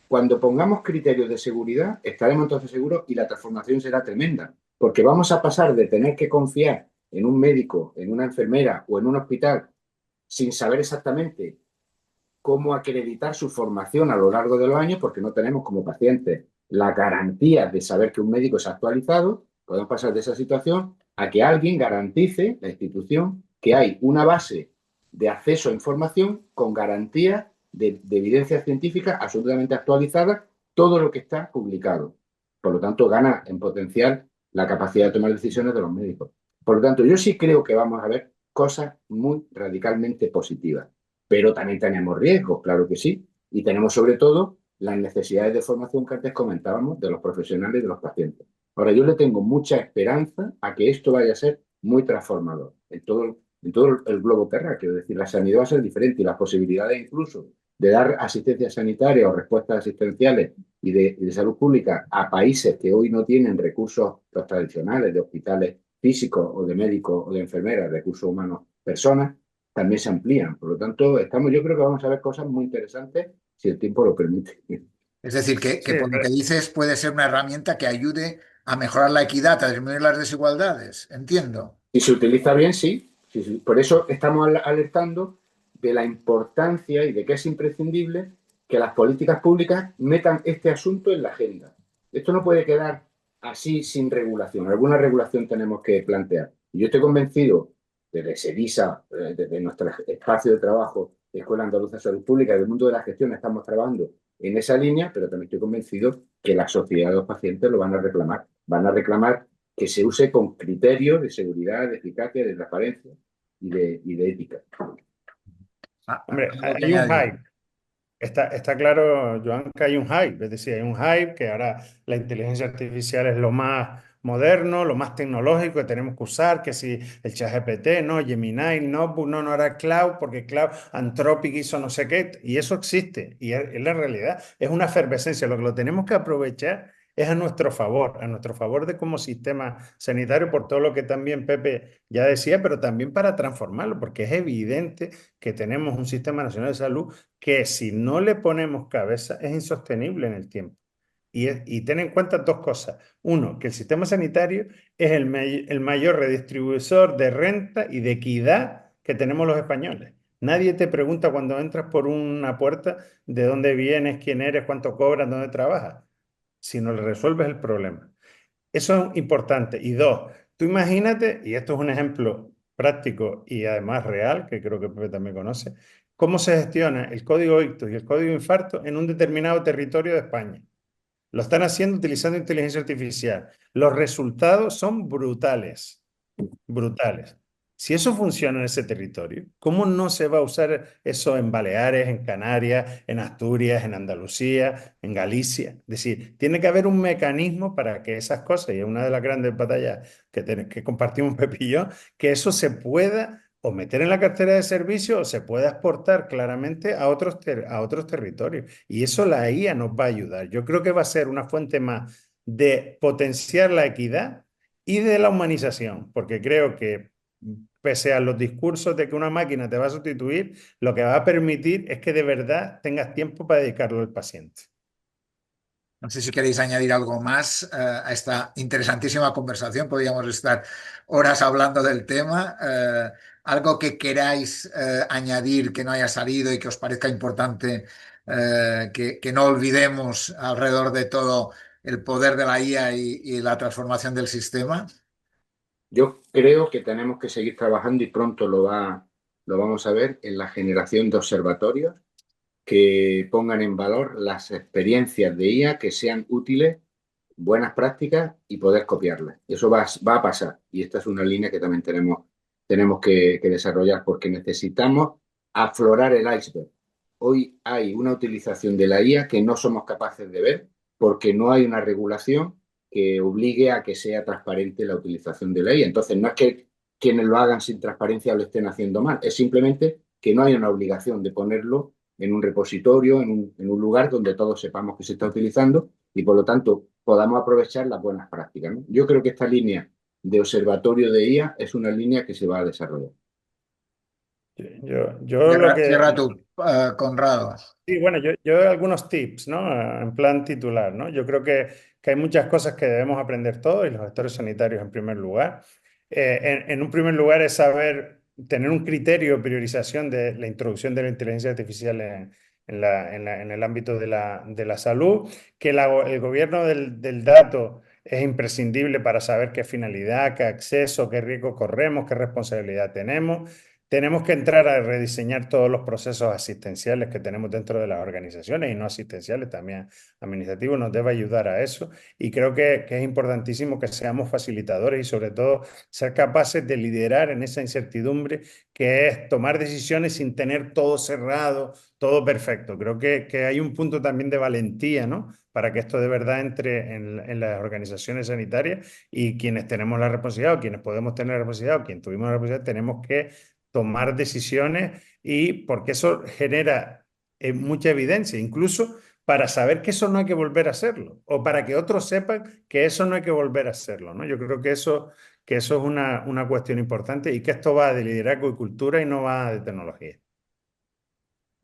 Cuando pongamos criterios de seguridad, estaremos entonces seguros y la transformación será tremenda, porque vamos a pasar de tener que confiar en un médico, en una enfermera o en un hospital sin saber exactamente cómo acreditar su formación a lo largo de los años, porque no tenemos como pacientes la garantía de saber que un médico es actualizado. Podemos pasar de esa situación a que alguien garantice, la institución, que hay una base de acceso a información con garantía de evidencia científica absolutamente actualizada, todo lo que está publicado. Por lo tanto, gana en potencial la capacidad de tomar decisiones de los médicos. Por lo tanto, yo sí creo que vamos a ver cosas muy radicalmente positivas. Pero también tenemos riesgos, claro que sí. Y tenemos sobre todo las necesidades de formación que antes comentábamos de los profesionales y de los pacientes. Ahora, yo le tengo mucha esperanza a que esto vaya a ser muy transformador en todo el globo terráqueo. Es decir, la sanidad va a ser diferente y las posibilidades incluso de dar asistencia sanitaria o respuestas asistenciales y de salud pública a países que hoy no tienen recursos los tradicionales de hospitales físicos o de médicos o de enfermeras, recursos humanos, personas, también se amplían. Por lo tanto, yo creo que vamos a ver cosas muy interesantes si el tiempo lo permite. Es decir, que Sí, por lo que dices puede ser una herramienta que ayude a mejorar la equidad, a disminuir las desigualdades. Entiendo. Si se utiliza bien, sí. Por eso estamos alertando de la importancia y de que es imprescindible que las políticas públicas metan este asunto en la agenda. Esto no puede quedar así sin regulación. Alguna regulación tenemos que plantear. Y yo estoy convencido, desde SEDISA, desde nuestro espacio de trabajo, de Escuela Andaluza de Salud Pública, del mundo de la gestión, estamos trabajando en esa línea, pero también estoy convencido que la sociedad de los pacientes lo van a reclamar. Van a reclamar que se use con criterios de seguridad, de eficacia, de transparencia y de ética. Hombre, Algo que hay un añadir. hype. Está claro, Joan, que hay un hype, es decir, hay un hype que ahora la inteligencia artificial es lo más moderno, lo más tecnológico que tenemos que usar, que si el ChatGPT, no, Gemini, Notebook, no, no era Cloud, porque Cloud, Anthropic hizo no sé qué, y eso existe, y es la realidad, es una efervescencia, lo que lo tenemos que aprovechar es a nuestro favor de como sistema sanitario, por todo lo que también Pepe ya decía, pero también para transformarlo, porque es evidente que tenemos un sistema nacional de salud que si no le ponemos cabeza es insostenible en el tiempo. Y ten en cuenta dos cosas. Uno, que el sistema sanitario es el mayor redistribuidor de renta y de equidad que tenemos los españoles. Nadie te pregunta cuando entras por una puerta de dónde vienes, quién eres, cuánto cobras, dónde trabajas, sino le resuelves el problema. Eso es importante. Y dos, tú imagínate, y esto es un ejemplo práctico y además real, que creo que Pepe también conoce, cómo se gestiona el código ictus y el código infarto en un determinado territorio de España. Lo están haciendo utilizando inteligencia artificial. Los resultados son brutales, brutales. Si eso funciona en ese territorio, ¿cómo no se va a usar eso en Baleares, en Canarias, en Asturias, en Andalucía, en Galicia? Es decir, tiene que haber un mecanismo para que esas cosas, y es una de las grandes batallas que compartimos Pepe y yo, que eso se pueda o meter en la cartera de servicio o se pueda exportar claramente a otros territorios. Y eso la IA nos va a ayudar. Yo creo que va a ser una fuente más de potenciar la equidad y de la humanización, porque creo que pese a los discursos de que una máquina te va a sustituir, lo que va a permitir es que de verdad tengas tiempo para dedicarlo al paciente. No sé si queréis añadir algo más a esta interesantísima conversación. Podríamos estar horas hablando del tema. Algo que queráis añadir que no haya salido y que os parezca importante que no olvidemos alrededor de todo el poder de la IA y la transformación del sistema. Yo creo que tenemos que seguir trabajando y pronto lo vamos a ver en la generación de observatorios que pongan en valor las experiencias de IA que sean útiles, buenas prácticas y poder copiarlas. Eso va a pasar y esta es una línea que también tenemos que desarrollar porque necesitamos aflorar el iceberg. Hoy hay una utilización de la IA que no somos capaces de ver porque no hay una regulación que obligue a que sea transparente la utilización de la IA. Entonces, no es que quienes lo hagan sin transparencia lo estén haciendo mal, es simplemente que no hay una obligación de ponerlo en un repositorio, en un lugar donde todos sepamos que se está utilizando y por lo tanto podamos aprovechar las buenas prácticas, ¿no? Yo creo que esta línea de observatorio de IA es una línea que se va a desarrollar. Yo lo Cierra, que, cierra tú, Conrado. sí, bueno, yo algunos tips, ¿no? En plan titular, ¿no? Yo creo que hay muchas cosas que debemos aprender todos y los gestores sanitarios en primer lugar. En un primer lugar es saber tener un criterio de priorización de la introducción de la inteligencia artificial en el ámbito de la salud, que el gobierno del dato es imprescindible para saber qué finalidad, qué acceso, qué riesgo corremos, qué responsabilidad tenemos. Tenemos que entrar a rediseñar todos los procesos asistenciales que tenemos dentro de las organizaciones y no asistenciales, también administrativos, nos debe ayudar a eso. Y creo que es importantísimo que seamos facilitadores y sobre todo ser capaces de liderar en esa incertidumbre que es tomar decisiones sin tener todo cerrado, todo perfecto. Creo que hay un punto también de valentía, ¿no? Para que esto de verdad entre en las organizaciones sanitarias y quienes tenemos la responsabilidad o quienes podemos tener la responsabilidad o quien tuvimos la responsabilidad, tenemos que tomar decisiones y porque eso genera mucha evidencia, incluso para saber que eso no hay que volver a hacerlo o para que otros sepan que eso no hay que volver a hacerlo, ¿no? Yo creo que eso es una cuestión importante y que esto va de liderazgo y cultura y no va de tecnología.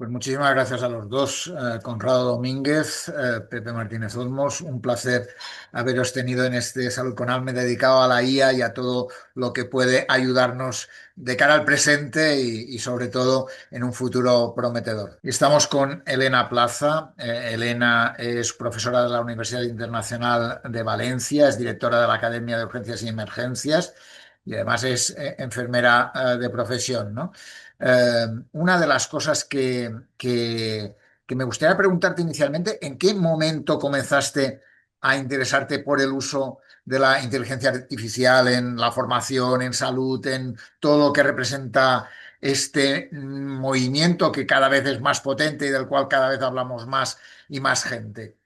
Pues muchísimas gracias a los dos, Conrado Domínguez, Pepe Martínez Olmos. Un placer haberos tenido en este Salud con Alma dedicado a la IA y a todo lo que puede ayudarnos de cara al presente y sobre todo en un futuro prometedor. Y estamos con Elena Plaza. Elena es profesora de la Universidad Internacional de Valencia, es directora de la Academia de Urgencias y Emergencias y además es enfermera de profesión, ¿no? Una de las cosas que me gustaría preguntarte inicialmente, ¿en qué momento comenzaste a interesarte por el uso de la inteligencia artificial en la formación, en salud, en todo lo que representa este movimiento que cada vez es más potente y del cual cada vez hablamos más y más gente?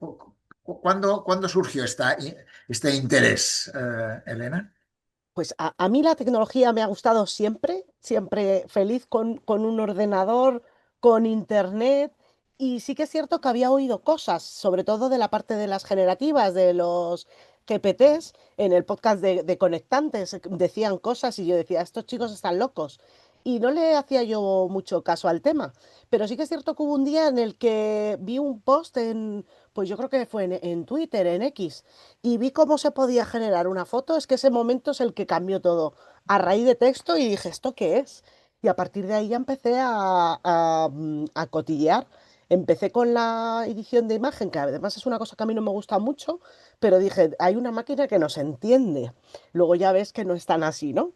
¿Cuándo surgió este interés, Elena? Pues a mí la tecnología me ha gustado siempre, siempre feliz con un ordenador, con internet. Y sí que es cierto que había oído cosas, sobre todo de la parte de las generativas, de los GPTs, en el podcast de Conectantes, decían cosas y yo decía, estos chicos están locos. Y no le hacía yo mucho caso al tema. Pero sí que es cierto que hubo un día en el que vi un post pues yo creo que fue en Twitter, en X, y vi cómo se podía generar una foto. Es que ese momento es el que cambió todo. A raíz de texto y dije, ¿esto qué es? Y a partir de ahí ya empecé a cotillear. Empecé con la edición de imagen, que además es una cosa que a mí no me gusta mucho, pero dije, hay una máquina que nos entiende. Luego ya ves que no es tan así, ¿no?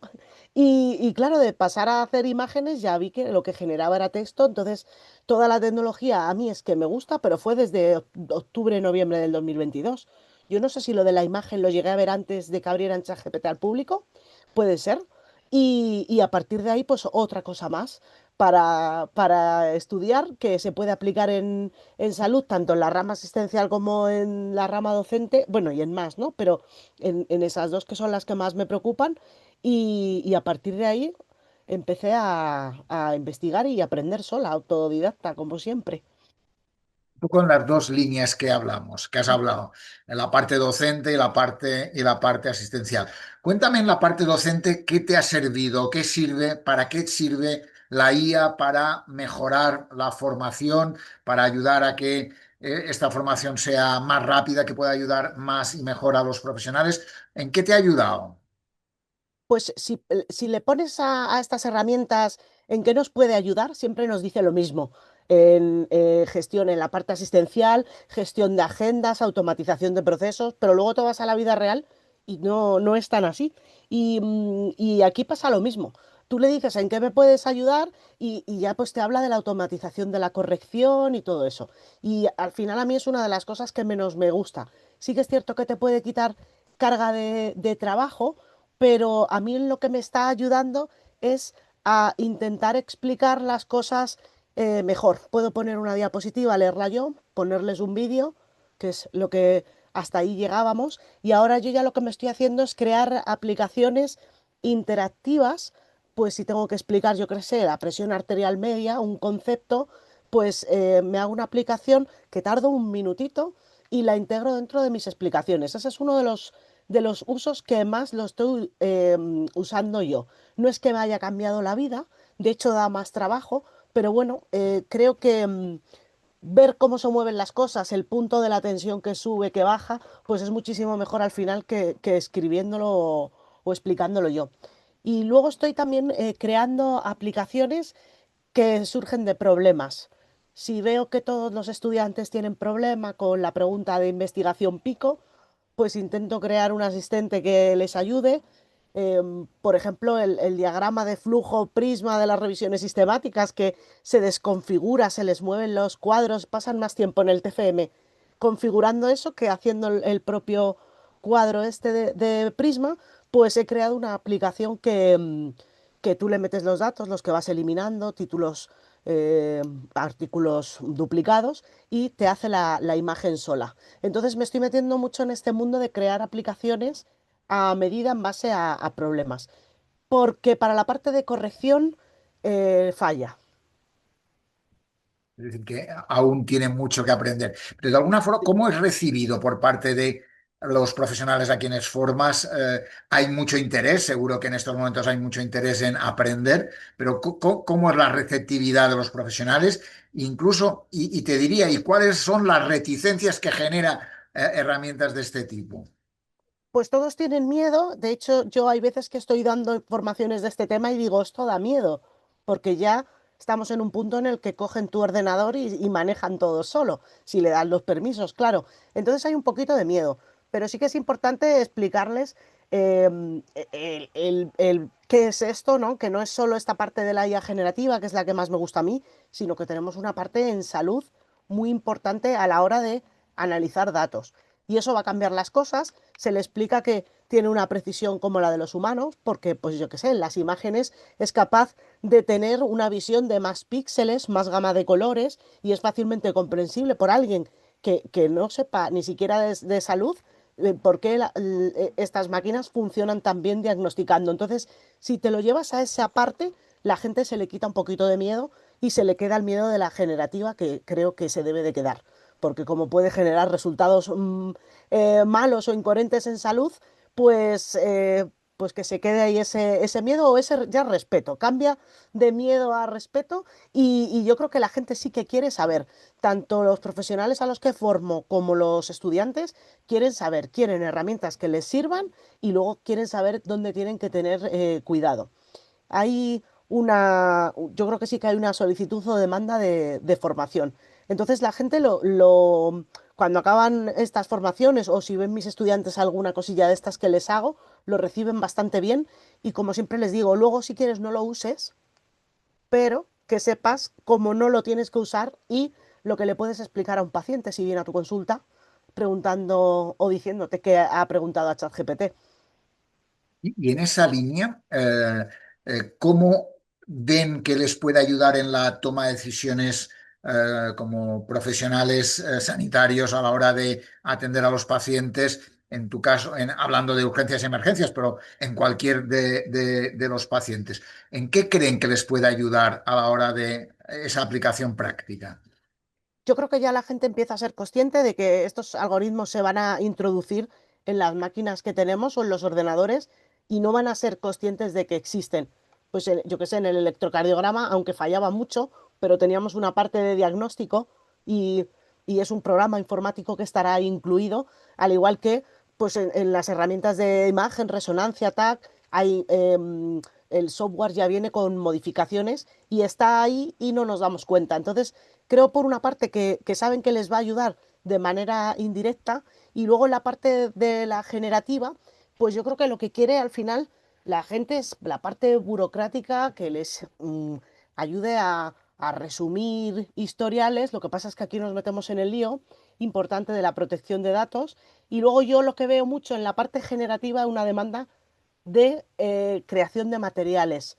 Y claro, de pasar a hacer imágenes ya vi que lo que generaba era texto. Entonces toda la tecnología a mí es que me gusta, pero fue desde octubre, noviembre del 2022. Yo no sé si lo de la imagen lo llegué a ver antes de que abrieran ChatGPT al público, puede ser. Y a partir de ahí, pues otra cosa más para estudiar que se puede aplicar en salud, tanto en la rama asistencial como en la rama docente, bueno, y en más, ¿no? Pero en esas dos que son las que más me preocupan. Y a partir de ahí empecé a investigar y aprender sola, autodidacta, como siempre. Poco en las dos líneas que hablamos, que has hablado, en la parte docente y la parte asistencial. Cuéntame en la parte docente qué te ha servido, qué sirve, para qué sirve la IA para mejorar la formación, para ayudar a que esta formación sea más rápida, que pueda ayudar más y mejor a los profesionales. ¿En qué te ha ayudado? Pues si le pones a estas herramientas en qué nos puede ayudar, siempre nos dice lo mismo. En gestión en la parte asistencial, gestión de agendas, automatización de procesos, pero luego te vas a la vida real y no es tan así. Y aquí pasa lo mismo. Tú le dices en qué me puedes ayudar y ya pues te habla de la automatización de la corrección y todo eso. Y al final a mí es una de las cosas que menos me gusta. Sí que es cierto que te puede quitar carga de trabajo, pero a mí lo que me está ayudando es a intentar explicar las cosas mejor. Puedo poner una diapositiva, leerla yo, ponerles un vídeo, que es lo que hasta ahí llegábamos, y ahora yo ya lo que me estoy haciendo es crear aplicaciones interactivas. Pues si tengo que explicar, yo qué sé, la presión arterial media, un concepto, pues me hago una aplicación que tardo un minutito y la integro dentro de mis explicaciones. Ese es uno de los usos que más lo estoy usando yo. No es que me haya cambiado la vida, de hecho da más trabajo, pero bueno, creo que ver cómo se mueven las cosas, el punto de la tensión que sube, que baja, pues es muchísimo mejor al final que escribiéndolo o explicándolo yo. Y luego estoy también creando aplicaciones que surgen de problemas. Si veo que todos los estudiantes tienen problema con la pregunta de investigación pico, pues intento crear un asistente que les ayude. Por ejemplo, el diagrama de flujo prisma de las revisiones sistemáticas que se desconfigura, se les mueven los cuadros, pasan más tiempo en el TFM configurando eso que haciendo el propio cuadro este de prisma. Pues he creado una aplicación que tú le metes los datos, los que vas eliminando, títulos, artículos duplicados, y te hace la imagen sola. Entonces me estoy metiendo mucho en este mundo de crear aplicaciones a medida en base a problemas, porque para la parte de corrección falla. Es decir, que aún tiene mucho que aprender. Pero de alguna forma, ¿cómo es recibido por parte de los profesionales a quienes formas, hay mucho interés, seguro que en estos momentos hay mucho interés en aprender, pero ¿cómo es la receptividad de los profesionales? Incluso, y te diría, ¿y cuáles son las reticencias que genera herramientas de este tipo? Pues todos tienen miedo. De hecho, yo hay veces que estoy dando formaciones de este tema y digo, esto da miedo, porque ya estamos en un punto en el que cogen tu ordenador y manejan todo solo, si le dan los permisos, claro. Entonces hay un poquito de miedo, pero sí que es importante explicarles qué es esto, ¿no? Que no es solo esta parte de la IA generativa, que es la que más me gusta a mí, sino que tenemos una parte en salud muy importante a la hora de analizar datos. Y eso va a cambiar las cosas. Se le explica que tiene una precisión como la de los humanos, porque, pues yo qué sé, en las imágenes es capaz de tener una visión de más píxeles, más gama de colores, y es fácilmente comprensible por alguien que no sepa ni siquiera de salud por qué estas máquinas funcionan tan bien diagnosticando. Entonces, si te lo llevas a esa parte, la gente se le quita un poquito de miedo y se le queda el miedo de la generativa, que creo que se debe de quedar, porque como puede generar resultados malos o incoherentes en salud, pues, pues que se quede ahí ese miedo o ese ya respeto. Cambia de miedo a respeto y yo creo que la gente sí que quiere saber, tanto los profesionales a los que formo como los estudiantes quieren saber, quieren herramientas que les sirvan y luego quieren saber dónde tienen que tener cuidado. Hay yo creo que sí que hay una solicitud o demanda de formación. Entonces la gente cuando acaban estas formaciones o si ven mis estudiantes alguna cosilla de estas que les hago, lo reciben bastante bien y como siempre les digo, luego si quieres no lo uses, pero que sepas cómo no lo tienes que usar y lo que le puedes explicar a un paciente si viene a tu consulta preguntando o diciéndote que ha preguntado a ChatGPT. Y en esa línea, ¿cómo ven que les puede ayudar en la toma de decisiones como profesionales sanitarios a la hora de atender a los pacientes? En tu caso, hablando de urgencias y emergencias, pero en cualquier de los pacientes. ¿En qué creen que les puede ayudar a la hora de esa aplicación práctica? Yo creo que ya la gente empieza a ser consciente de que estos algoritmos se van a introducir en las máquinas que tenemos o en los ordenadores y no van a ser conscientes de que existen. Pues yo qué sé, en el electrocardiograma, aunque fallaba mucho, pero teníamos una parte de diagnóstico y, y es un programa informático que estará incluido, al igual que pues en las herramientas de imagen, resonancia, TAC, el software ya viene con modificaciones y está ahí y no nos damos cuenta. Entonces, creo por una parte que saben que les va a ayudar de manera indirecta y luego en la parte de la generativa, pues yo creo que lo que quiere al final la gente es la parte burocrática que les ayude a resumir historiales. Lo que pasa es que aquí nos metemos en el lío importante de la protección de datos y luego yo lo que veo mucho en la parte generativa es una demanda de creación de materiales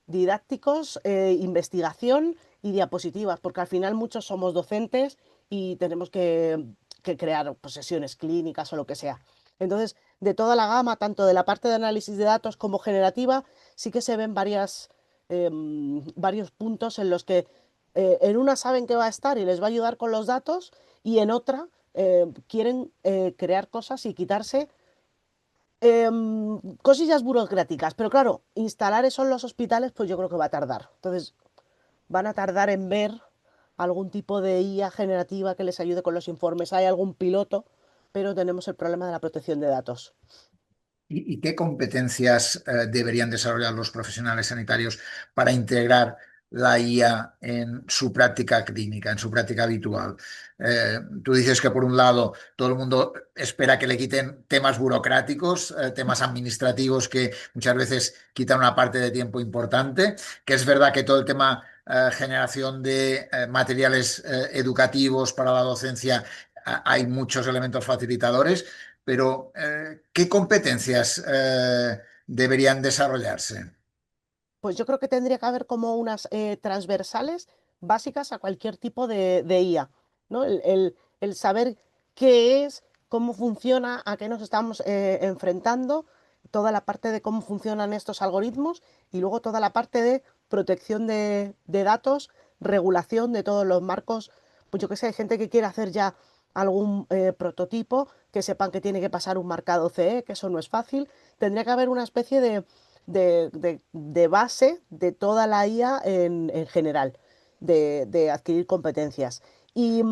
didácticos, investigación y diapositivas, porque al final muchos somos docentes y tenemos que crear pues, sesiones clínicas o lo que sea. Entonces, de toda la gama, tanto de la parte de análisis de datos como generativa, sí que se ven varios puntos en los que en una saben que va a estar y les va a ayudar con los datos y en otra quieren crear cosas y quitarse cosillas burocráticas, pero claro, instalar eso en los hospitales, pues yo creo que va a tardar. Entonces, van a tardar en ver algún tipo de IA generativa que les ayude con los informes. Hay algún piloto, pero tenemos el problema de la protección de datos. ¿Y qué competencias deberían desarrollar los profesionales sanitarios para integrar la IA en su práctica clínica, en su práctica habitual? Tú dices que por un lado todo el mundo espera que le quiten temas burocráticos, temas administrativos que muchas veces quitan una parte de tiempo importante, que es verdad que todo el tema generación de materiales educativos para la docencia, hay muchos elementos facilitadores, pero ¿qué competencias deberían desarrollarse? Pues yo creo que tendría que haber como unas transversales básicas a cualquier tipo de IA, ¿no? El saber qué es, cómo funciona, a qué nos estamos enfrentando, toda la parte de cómo funcionan estos algoritmos y luego toda la parte de protección de datos, regulación de todos los marcos. Pues yo qué sé, hay gente que quiere hacer ya algún prototipo, que sepan que tiene que pasar un marcado CE, que eso no es fácil. Tendría que haber una especie de base de toda la IA en general, de adquirir competencias. Y,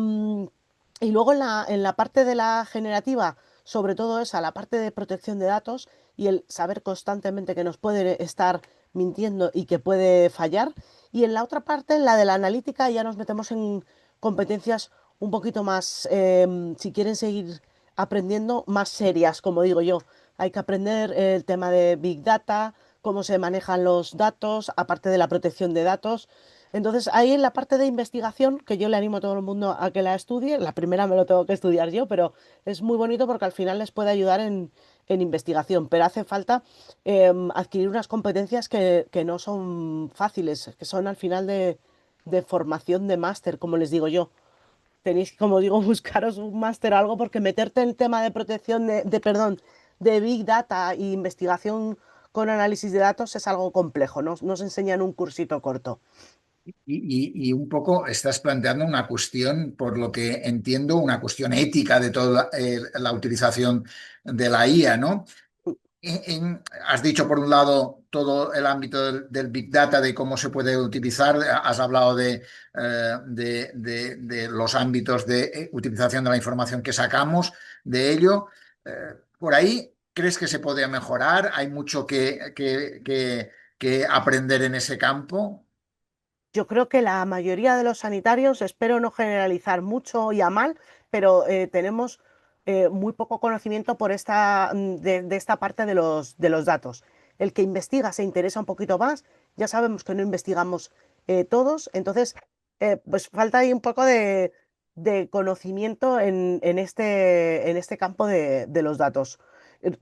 y luego en la parte de la generativa, sobre todo esa, la parte de protección de datos y el saber constantemente que nos puede estar mintiendo y que puede fallar. Y en la otra parte, en la de la analítica, ya nos metemos en competencias un poquito más, si quieren seguir aprendiendo, más serias, como digo yo. Hay que aprender el tema de Big Data, cómo se manejan los datos, aparte de la protección de datos. Entonces, ahí en la parte de investigación, que yo le animo a todo el mundo a que la estudie, la primera me lo tengo que estudiar yo, pero es muy bonito porque al final les puede ayudar en investigación, pero hace falta adquirir unas competencias que no son fáciles, que son al final de formación de máster, como les digo yo. Tenéis, como digo, buscaros un máster o algo porque meterte en el tema de protección perdón, de Big Data e investigación con análisis de datos es algo complejo, no se enseña en un cursito corto. Y un poco estás planteando una cuestión, por lo que entiendo, una cuestión ética de toda la utilización de la IA, ¿no? Has dicho, por un lado, todo el ámbito del Big Data, de cómo se puede utilizar. Has hablado de los ámbitos de utilización de la información que sacamos de ello. Por ahí, ¿crees que se podría mejorar? ¿Hay mucho que aprender en ese campo? Yo creo que la mayoría de los sanitarios, espero no generalizar mucho y a mal, pero tenemos muy poco conocimiento por de esta parte de los datos. El que investiga se interesa un poquito más, ya sabemos que no investigamos todos, entonces pues falta ahí un poco de conocimiento en este campo de los datos.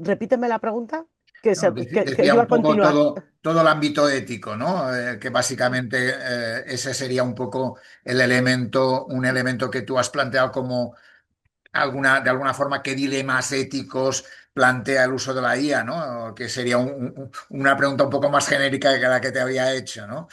Repíteme la pregunta, que, No, se- que decía iba a un poco continuar. todo el ámbito ético, ¿no? Que básicamente ese sería un poco un elemento que tú has planteado como de alguna forma, qué dilemas éticos plantea el uso de la IA, ¿no? Que sería una pregunta un poco más genérica que la que te había hecho, ¿no?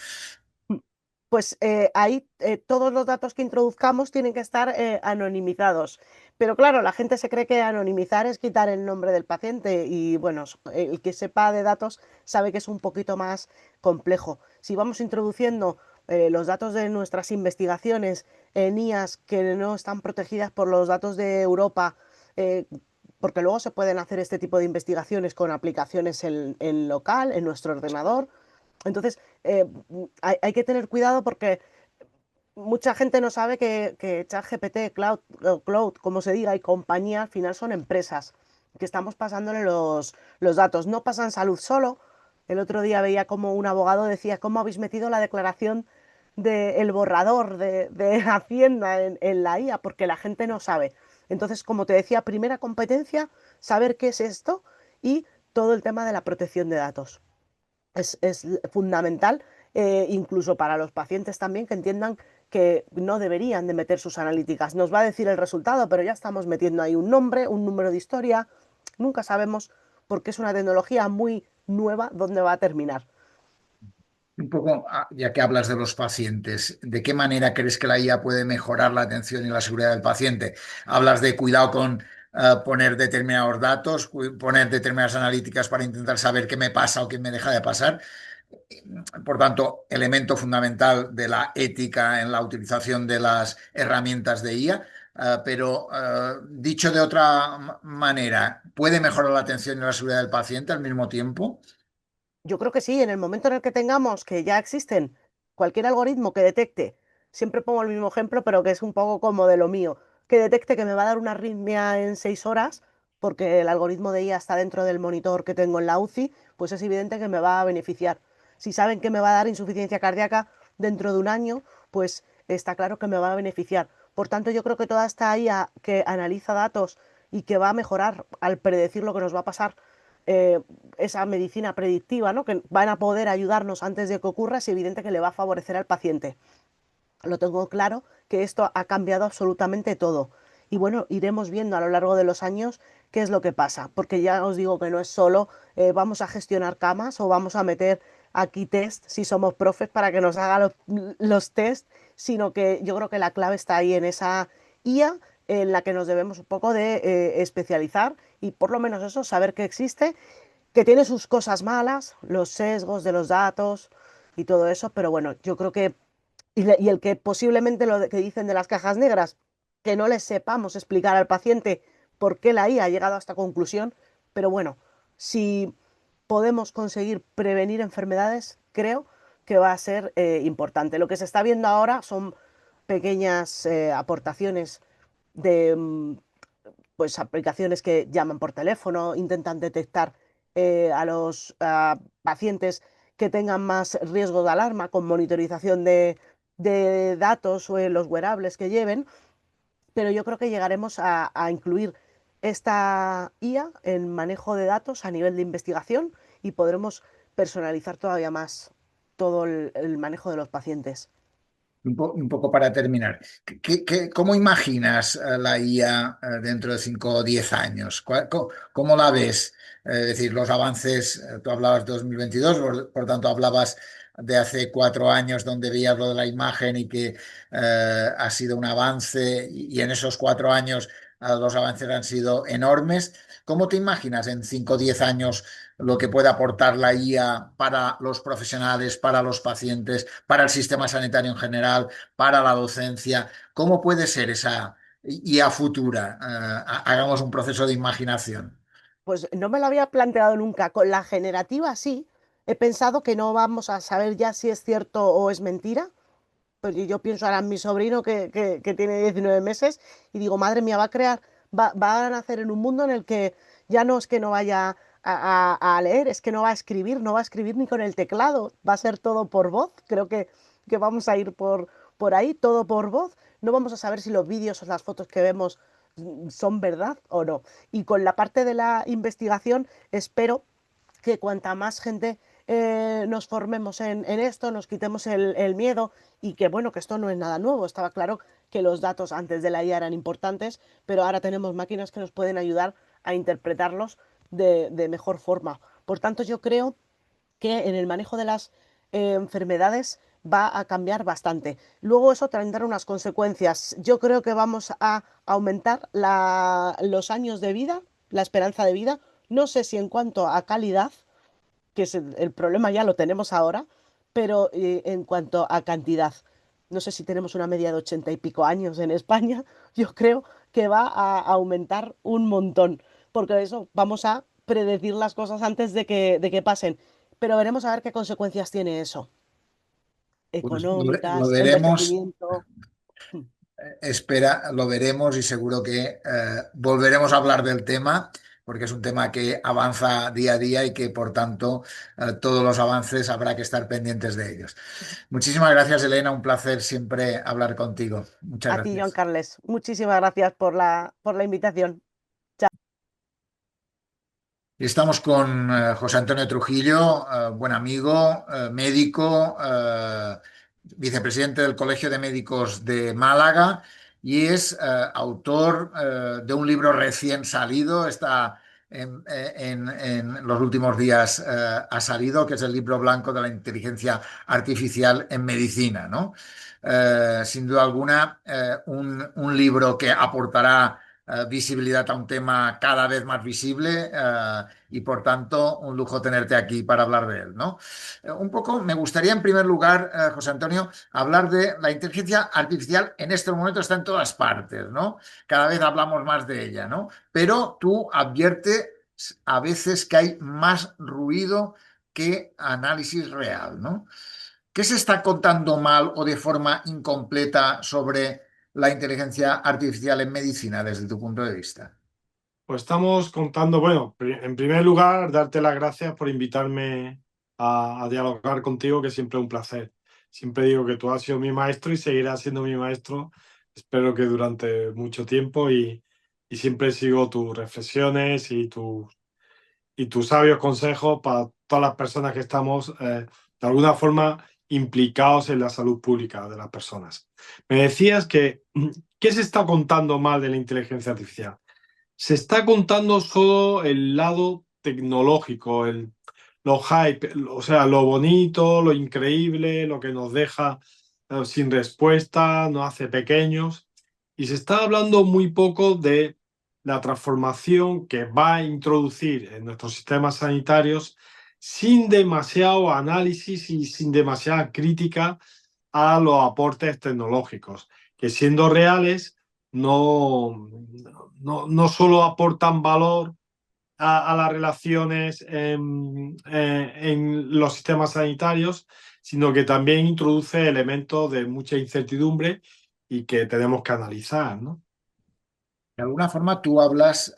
Pues ahí todos los datos que introduzcamos tienen que estar anonimizados. Pero claro, la gente se cree que anonimizar es quitar el nombre del paciente y bueno, el que sepa de datos sabe que es un poquito más complejo. Si vamos introduciendo los datos de nuestras investigaciones en IAs que no están protegidas por los datos de Europa, eh, porque luego se pueden hacer este tipo de investigaciones con aplicaciones en local, en nuestro ordenador. Entonces, hay que tener cuidado porque mucha gente no sabe que ChatGPT, Cloud, como se diga, y compañía al final son empresas que estamos pasándole los datos. No pasan salud solo. El otro día veía como un abogado decía, ¿cómo habéis metido la declaración del borrador de Hacienda en la IA? Porque la gente no sabe. Entonces, como te decía, primera competencia, saber qué es esto y todo el tema de la protección de datos es fundamental, incluso para los pacientes también, que entiendan que no deberían de meter sus analíticas. Nos va a decir el resultado, pero ya estamos metiendo ahí un nombre, un número de historia. Nunca sabemos, porque es una tecnología muy nueva, dónde va a terminar. Un poco, ya que hablas de los pacientes, ¿de qué manera crees que la IA puede mejorar la atención y la seguridad del paciente? Hablas de cuidado con poner determinados datos, poner determinadas analíticas para intentar saber qué me pasa o qué me deja de pasar. Por tanto, elemento fundamental de la ética en la utilización de las herramientas de IA. Pero dicho de otra manera, ¿puede mejorar la atención y la seguridad del paciente al mismo tiempo? Yo creo que sí, en el momento en el que tengamos que ya existen cualquier algoritmo que detecte, siempre pongo el mismo ejemplo, pero que es un poco como de lo mío, que detecte que me va a dar una arritmia en 6 horas, porque el algoritmo de IA está dentro del monitor que tengo en la UCI, pues es evidente que me va a beneficiar. Si saben que me va a dar insuficiencia cardíaca dentro de un año, pues está claro que me va a beneficiar. Por tanto, yo creo que toda esta IA que analiza datos y que va a mejorar al predecir lo que nos va a pasar, eh, esa medicina predictiva, ¿no? Que van a poder ayudarnos antes de que ocurra, es evidente que le va a favorecer al paciente. Lo tengo claro que esto ha cambiado absolutamente todo. Y bueno, iremos viendo a lo largo de los años qué es lo que pasa, porque ya os digo que no es solo vamos a gestionar camas o vamos a meter aquí test si somos profes para que nos haga los test, sino que yo creo que la clave está ahí en esa IA en la que nos debemos un poco de especializar y por lo menos eso, saber que existe, que tiene sus cosas malas, los sesgos de los datos y todo eso, pero bueno, yo creo que, y el que posiblemente que dicen de las cajas negras, que no les sepamos explicar al paciente por qué la IA ha llegado a esta conclusión, pero bueno, si podemos conseguir prevenir enfermedades, creo que va a ser importante. Lo que se está viendo ahora son pequeñas aportaciones de pues, aplicaciones que llaman por teléfono, intentan detectar a los pacientes que tengan más riesgo de alarma con monitorización de datos o en los wearables que lleven, pero yo creo que llegaremos a incluir esta IA en manejo de datos a nivel de investigación y podremos personalizar todavía más todo el manejo de los pacientes. Un poco para terminar, ¿cómo imaginas la IA dentro de 5 o 10 años? ¿Cómo la ves? Es decir, los avances, tú hablabas de 2022, por tanto hablabas de hace 4 años donde veías lo de la imagen y que ha sido un avance y en esos 4 años los avances han sido enormes. ¿Cómo te imaginas en 5 o 10 años lo que puede aportar la IA para los profesionales, para los pacientes, para el sistema sanitario en general, para la docencia? ¿Cómo puede ser esa IA futura? Hagamos un proceso de imaginación. Pues no me lo había planteado nunca. Con la generativa sí. He pensado que no vamos a saber ya si es cierto o es mentira. Pues yo pienso ahora en mi sobrino que tiene 19 meses y digo, madre mía, va a nacer en un mundo en el que ya no es que no vaya a leer, es que no va a escribir, no va a escribir ni con el teclado, va a ser todo por voz. Creo que vamos a ir por ahí, todo por voz. No vamos a saber si los vídeos o las fotos que vemos son verdad o no. Y con la parte de la investigación, espero que cuanta más gente nos formemos en esto, nos quitemos el miedo y que bueno, que esto no es nada nuevo. Estaba claro que los datos antes de la IA eran importantes, pero ahora tenemos máquinas que nos pueden ayudar a interpretarlos de mejor forma. Por tanto, yo creo que en el manejo de las enfermedades va a cambiar bastante. Luego eso tendrá unas consecuencias. Yo creo que vamos a aumentar los años de vida, la esperanza de vida. No sé si en cuanto a calidad, que es el problema ya lo tenemos ahora, pero en cuanto a cantidad, no sé si tenemos una media de 80 y pico años en España, yo creo que va a aumentar un montón, porque eso vamos a predecir las cosas antes de que pasen, pero veremos a ver qué consecuencias tiene eso, Pues lo económicas, veremos. envejecimiento. Espera, lo veremos y seguro que volveremos a hablar del tema, porque es un tema que avanza día a día y que, por tanto, todos los avances habrá que estar pendientes de ellos. Muchísimas gracias, Elena. Un placer siempre hablar contigo. Muchas A ti, Joan gracias. Carles, muchísimas gracias por la invitación. Y estamos con José Antonio Trujillo, buen amigo, médico, vicepresidente del Colegio de Médicos de Málaga y es autor de un libro recién salido, está en los últimos días ha salido, que es el libro blanco de la inteligencia artificial en medicina, ¿no? Sin duda alguna, un libro que aportará visibilidad a un tema cada vez más visible y por tanto un lujo tenerte aquí para hablar de él, ¿no? Un poco me gustaría en primer lugar, José Antonio, hablar de la inteligencia artificial en estos momentos está en todas partes, ¿no? Cada vez hablamos más de ella, ¿no? Pero tú adviertes a veces que hay más ruido que análisis real, ¿no? ¿Qué se está contando mal o de forma incompleta sobre la inteligencia artificial en medicina desde tu punto de vista? Pues estamos contando, bueno, en primer lugar, darte las gracias por invitarme a dialogar contigo, que siempre es un placer. Siempre digo que tú has sido mi maestro y seguirás siendo mi maestro, espero que durante mucho tiempo y siempre sigo tus reflexiones y tus sabios consejos para todas las personas que estamos de alguna forma implicados en la salud pública de las personas. Me decías que, ¿qué se está contando mal de la inteligencia artificial? Se está contando solo el lado tecnológico, lo hype, o sea, lo bonito, lo increíble, lo que nos deja sin respuesta, nos hace pequeños. y se está hablando muy poco de la transformación que va a introducir en nuestros sistemas sanitarios sin demasiado análisis y sin demasiada crítica a los aportes tecnológicos, que siendo reales no solo aportan valor a las relaciones en los sistemas sanitarios, sino que también introduce elementos de mucha incertidumbre y que tenemos que analizar, ¿no? De alguna forma tú hablas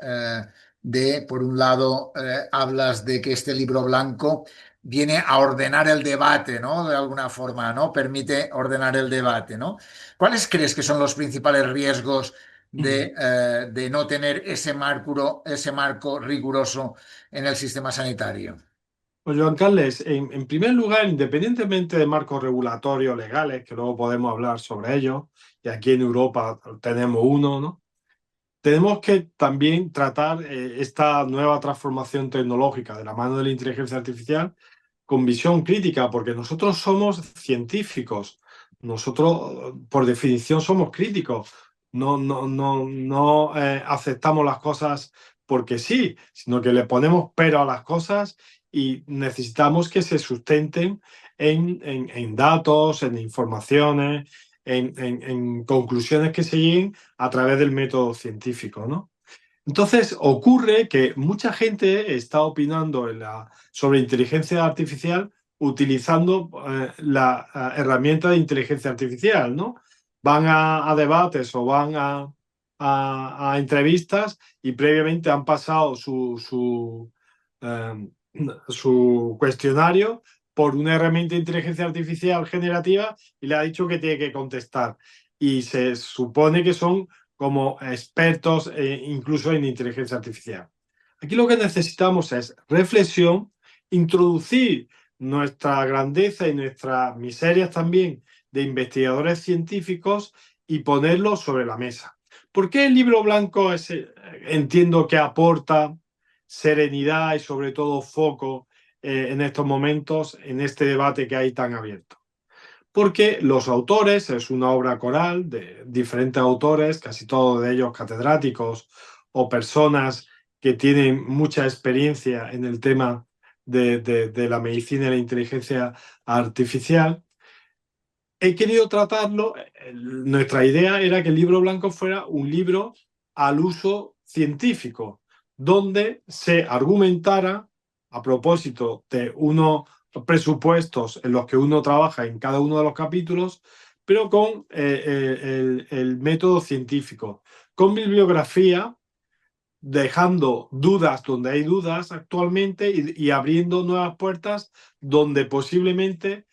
por un lado, hablas de que este libro blanco viene a ordenar el debate, ¿no? De alguna forma, ¿no? Permite ordenar el debate, ¿no? ¿Cuáles crees que son los principales riesgos de no tener ese marco riguroso en el sistema sanitario? Pues Joan Carles, en primer lugar, independientemente de marcos regulatorios legales, que luego podemos hablar sobre ellos, y aquí en Europa tenemos uno, ¿no? Tenemos que también tratar esta nueva transformación tecnológica de la mano de la inteligencia artificial con visión crítica, porque nosotros somos científicos, nosotros por definición somos críticos, no aceptamos las cosas porque sí, sino que le ponemos pero a las cosas y necesitamos que se sustenten en datos, en informaciones, en conclusiones que se lleguen a través del método científico, ¿no? Entonces, ocurre que mucha gente está opinando sobre inteligencia artificial utilizando la herramienta de inteligencia artificial, ¿no? Van a debates o van a entrevistas y previamente han pasado eh, su cuestionario por una herramienta de inteligencia artificial generativa y le ha dicho que tiene que contestar. Y se supone que son como expertos incluso en inteligencia artificial. Aquí lo que necesitamos es reflexión, introducir nuestra grandeza y nuestras miserias también de investigadores científicos y ponerlos sobre la mesa. ¿Por qué el libro blanco entiendo que aporta serenidad y sobre todo foco en estos momentos, en este debate que hay tan abierto? Porque los autores, es una obra coral de diferentes autores, casi todos de ellos catedráticos o personas que tienen mucha experiencia en el tema de la medicina y la inteligencia artificial. He querido tratarlo, nuestra idea era que el libro blanco fuera un libro al uso científico, donde se argumentara a propósito de unos presupuestos en los que uno trabaja en cada uno de los capítulos, pero con el método científico, con bibliografía, dejando dudas donde hay dudas actualmente y abriendo nuevas puertas donde posiblemente,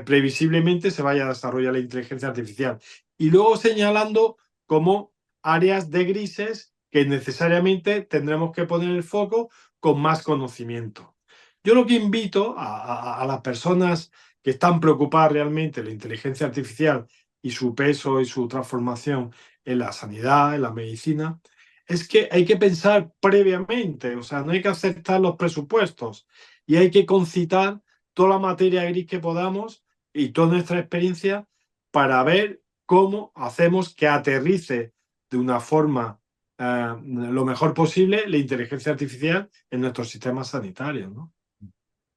previsiblemente, se vaya a desarrollar la inteligencia artificial. Y luego señalando como áreas de grises que necesariamente tendremos que poner el foco con más conocimiento. Yo lo que invito a las personas que están preocupadas realmente de la inteligencia artificial y su peso y su transformación en la sanidad, en la medicina, es que hay que pensar previamente, o sea, no hay que aceptar los presupuestos y hay que concitar toda la materia gris que podamos y toda nuestra experiencia para ver cómo hacemos que aterrice de una forma lo mejor posible la inteligencia artificial en nuestros sistemas sanitarios, ¿no?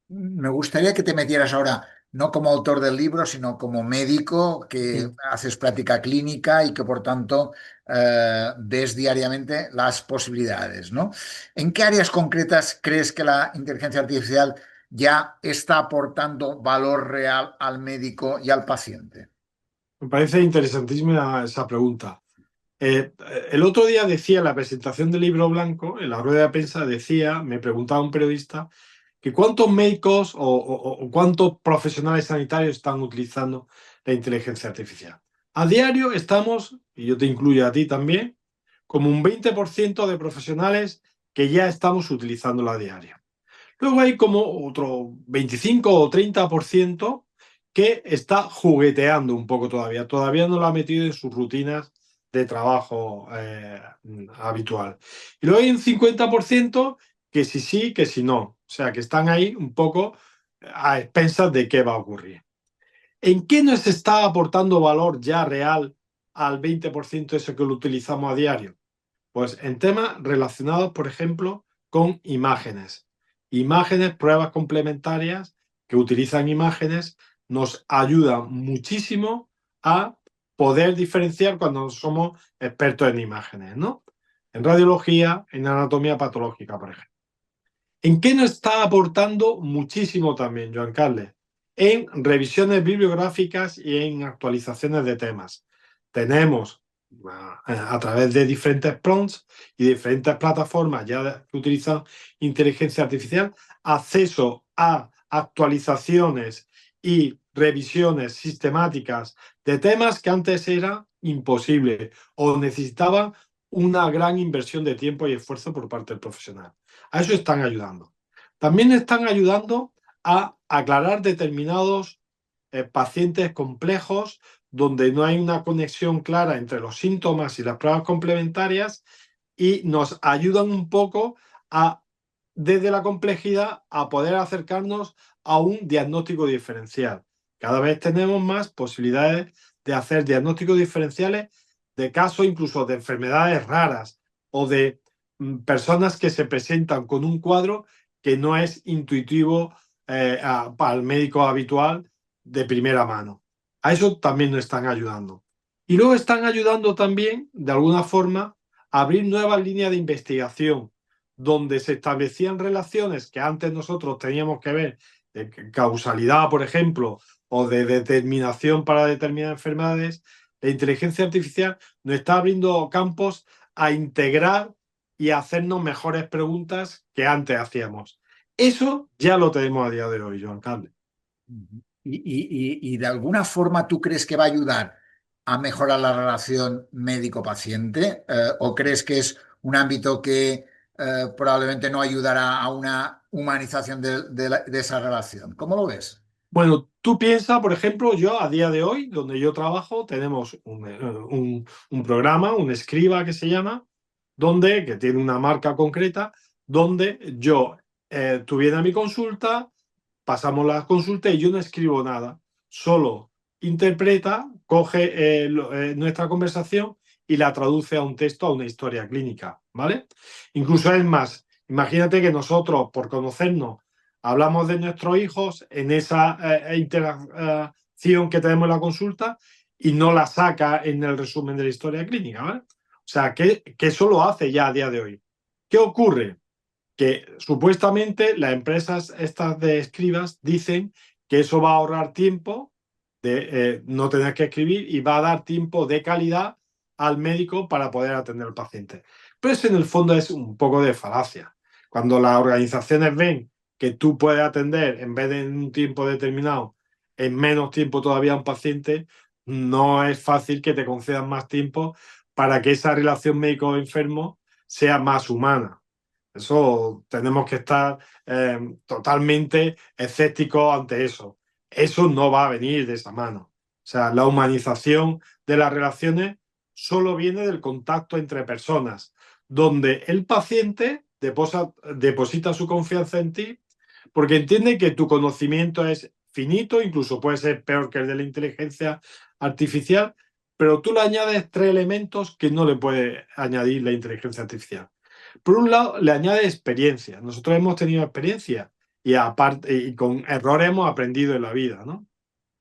Me gustaría que te metieras ahora, no como autor del libro, sino como médico que Sí. haces práctica clínica y que por tanto ves diariamente las posibilidades, ¿no? ¿En qué áreas concretas crees que la inteligencia artificial ya está aportando valor real al médico y al paciente? Me parece interesantísima esa pregunta. El otro día decía en la presentación del libro blanco, en la rueda de prensa, me preguntaba un periodista, que cuántos médicos o cuántos profesionales sanitarios están utilizando la inteligencia artificial. A diario estamos, y yo te incluyo a ti también, como un 20% de profesionales que ya estamos utilizándola a diario. Luego hay como otro 25 o 30% que está jugueteando un poco todavía no lo ha metido en sus rutinas de trabajo habitual. Y luego hay un 50% que sí, que si no. O sea, que están ahí un poco a expensas de qué va a ocurrir. ¿En qué nos está aportando valor ya real al 20% eso que lo utilizamos a diario? Pues en temas relacionados, por ejemplo, con imágenes. Imágenes, pruebas complementarias que utilizan imágenes, nos ayudan muchísimo a poder diferenciar cuando somos expertos en imágenes, ¿no? En radiología, en anatomía patológica, por ejemplo. ¿En qué nos está aportando muchísimo también, Joan Carles? En revisiones bibliográficas y en actualizaciones de temas. Tenemos a través de diferentes prompts y diferentes plataformas ya que utilizan inteligencia artificial, acceso a actualizaciones y revisiones sistemáticas de temas que antes era imposible o necesitaban una gran inversión de tiempo y esfuerzo por parte del profesional. A eso están ayudando. También están ayudando a aclarar determinados pacientes complejos donde no hay una conexión clara entre los síntomas y las pruebas complementarias y nos ayudan un poco a, desde la complejidad, a poder acercarnos a un diagnóstico diferencial. Cada vez tenemos más posibilidades de hacer diagnósticos diferenciales de casos incluso de enfermedades raras o de personas que se presentan con un cuadro que no es intuitivo para el médico habitual de primera mano. A eso también nos están ayudando. Y luego están ayudando también, de alguna forma, a abrir nuevas líneas de investigación, donde se establecían relaciones que antes nosotros teníamos que ver, de causalidad, por ejemplo, o de determinación para determinadas enfermedades. La inteligencia artificial nos está abriendo campos a integrar y a hacernos mejores preguntas que antes hacíamos. Eso ya lo tenemos a día de hoy, Joan Carles. Y de alguna forma tú crees que va a ayudar a mejorar la relación médico-paciente, o crees que es un ámbito que probablemente no ayudará a una humanización de esa relación? ¿Cómo lo ves? Bueno, tú piensas, por ejemplo, yo a día de hoy, donde yo trabajo, tenemos un programa, un escriba que se llama, que tiene una marca concreta, donde yo, tú vienes a mi consulta, pasamos la consulta y yo no escribo nada, solo interpreta, coge nuestra conversación y la traduce a un texto, a una historia clínica, ¿vale? Incluso es más, imagínate que nosotros, por conocernos, hablamos de nuestros hijos en esa interacción que tenemos en la consulta y no la saca en el resumen de la historia clínica, ¿vale? O sea, que eso lo hace ya a día de hoy. ¿Qué ocurre? Que supuestamente las empresas estas de escribas dicen que eso va a ahorrar tiempo de no tener que escribir y va a dar tiempo de calidad al médico para poder atender al paciente. Pero eso en el fondo es un poco de falacia. Cuando las organizaciones ven que tú puedes atender en vez de en un tiempo determinado, en menos tiempo todavía a un paciente, no es fácil que te concedan más tiempo para que esa relación médico-enfermo sea más humana. Eso tenemos que estar totalmente escépticos ante eso. Eso no va a venir de esa mano. O sea, la humanización de las relaciones solo viene del contacto entre personas, donde el paciente deposita su confianza en ti porque entiende que tu conocimiento es finito, incluso puede ser peor que el de la inteligencia artificial, pero tú le añades 3 elementos que no le puede añadir la inteligencia artificial. Por un lado, le añade experiencia. Nosotros hemos tenido experiencia y, aparte, y con errores hemos aprendido en la vida, ¿no?